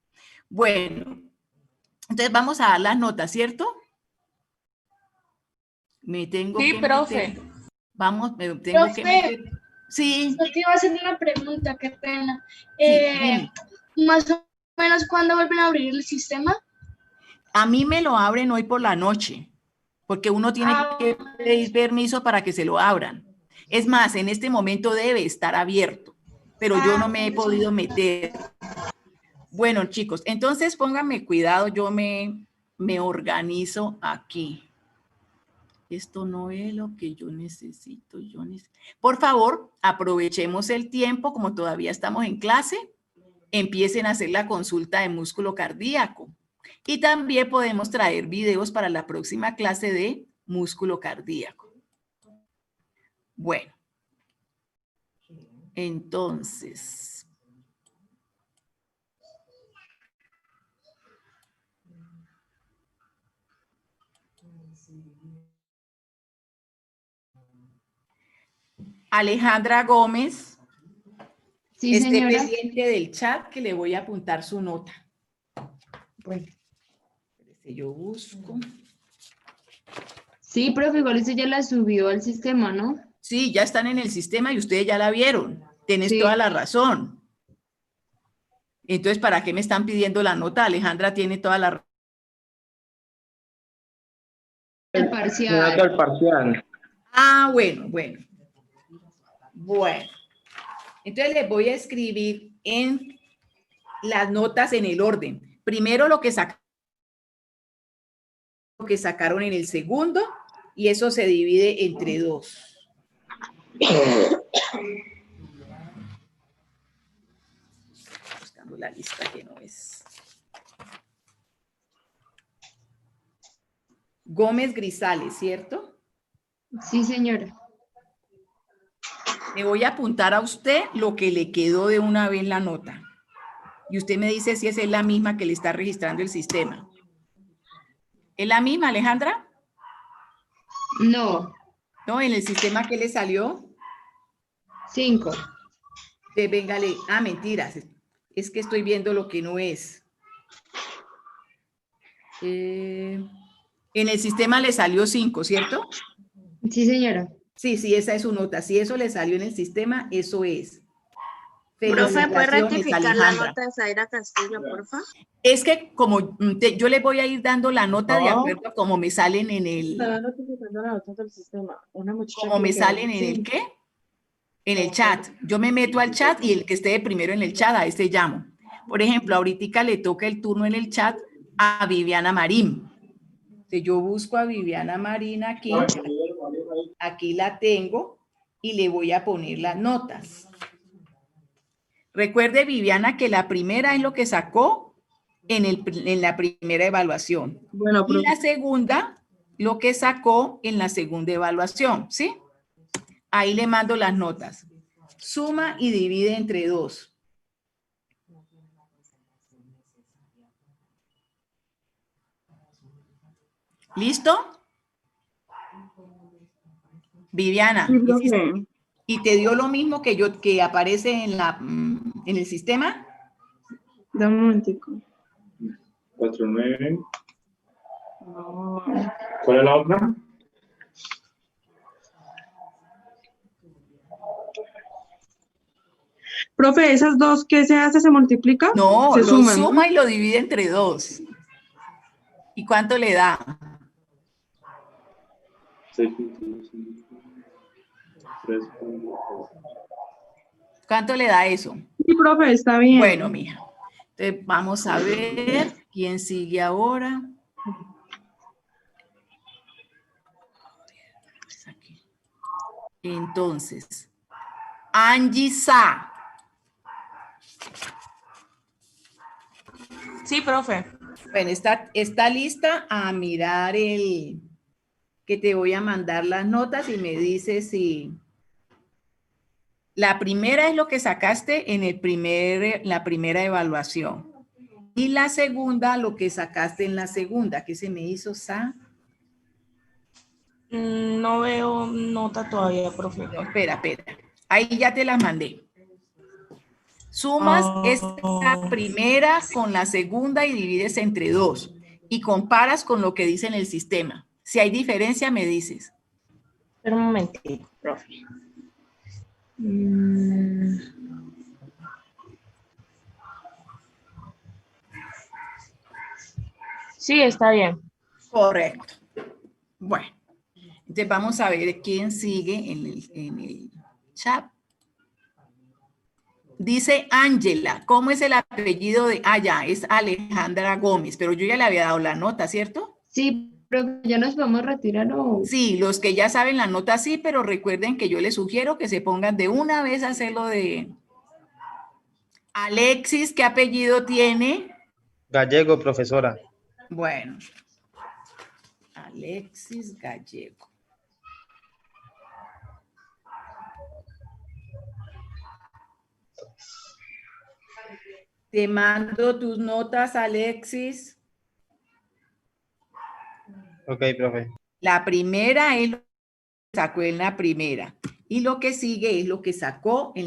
Bueno, entonces vamos a dar las notas, ¿cierto? Me tengo Sí, que profe. meter. Vamos, me tengo que meter. Sí. Yo te iba a hacer una pregunta, qué pena. Dime. Más o menos, ¿cuándo vuelven a abrir el sistema? A mí me lo abren hoy por la noche, porque uno tiene que pedir permiso para que se lo abran. Es más, en este momento debe estar abierto, pero yo no me he podido meter. Bueno, chicos, entonces pónganme cuidado, yo me organizo aquí. Esto no es lo que yo necesito. Por favor, aprovechemos el tiempo, como todavía estamos en clase, empiecen a hacer la consulta de músculo cardíaco. Y también podemos traer videos para la próxima clase de músculo cardíaco. Bueno, entonces, Alejandra Gómez, Sí, esté señora. pendiente del chat que le voy a apuntar su nota. Bueno. Yo busco. Sí, profe, igual usted ya la subió al sistema, ¿no? Sí, ya están en el sistema y ustedes ya la vieron. Tienes Sí. toda la razón. Entonces, ¿para qué me están pidiendo la nota? Alejandra tiene toda la razón. El parcial. Nota al parcial. Ah, bueno. Entonces les voy a escribir en las notas en el orden. Primero lo que sacaron en el segundo y eso se divide entre 2. Buscando la lista que no es. Gómez Grisales, ¿cierto? Sí, señora. Le voy a apuntar a usted lo que le quedó de una vez la nota. Y usted me dice si esa es la misma que le está registrando el sistema. ¿Es la misma, Alejandra? No. ¿No? ¿En el sistema qué le salió? 5. Véngale. Ah, mentiras. Es que estoy viendo lo que no es. En el sistema le salió 5, ¿cierto? Sí, señora. Sí, esa es su nota. Si eso le salió en el sistema, eso es. Profe, ¿puede rectificar la Alejandra. nota de Zaira Castillo, porfa? Es que como yo les voy a ir dando la nota de acuerdo a cómo me salen en el... Estaba notificando la nota del sistema. Una muchacha ¿Cómo me que salen en el qué? En el chat. Yo me meto al chat y el que esté primero en el chat, a este llamo. Por ejemplo, ahorita le toca el turno en el chat a Viviana Marín. Entonces, yo busco a Viviana Marín aquí. Aquí la tengo y le voy a poner las notas. Recuerde, Viviana, que la primera es lo que sacó en la primera evaluación. Bueno, y la segunda, lo que sacó en la segunda evaluación, ¿sí? Ahí le mando las notas. Suma y divide entre 2. ¿Listo? Viviana, ¿y te dio lo mismo que aparece en el sistema? Dame un momentico. 4-9. No. ¿Cuál es la otra? Profe, ¿esas dos qué se hace? ¿Se multiplica? No, Se lo suman, ¿no? suma y lo divide entre 2. ¿Y cuánto le da? 6, 3, ¿Cuánto le da eso? Sí, profe, está bien. Bueno, mija. Entonces, vamos a ver quién sigue ahora. Entonces, Angie Sa. Sí, profe. Bueno, está lista a mirar el que te voy a mandar las notas y me dices si la primera es lo que sacaste en la primera evaluación y la segunda lo que sacaste en la segunda. ¿Qué se me hizo, Sa? No veo nota todavía, profe. No, espera. Ahí ya te las mandé. Sumas esta primera con la segunda y divides entre 2 y comparas con lo que dice en el sistema. Si hay diferencia, me dices. Espera un momentito, profe. Sí, está bien. Correcto. Bueno, entonces vamos a ver quién sigue en el chat. Dice Ángela, ¿cómo es el apellido de...? Ah, ya, es Alejandra Gómez, pero yo ya le había dado la nota, ¿cierto? Sí, pero ya nos podemos retirar o... Sí, los que ya saben la nota sí, pero recuerden que yo les sugiero que se pongan de una vez a hacerlo de... Alexis, ¿qué apellido tiene? Gallego, profesora. Bueno, Alexis Gallego. Te mando tus notas, Alexis. Ok, profe. La primera es lo que sacó en la primera y lo que sigue es lo que sacó en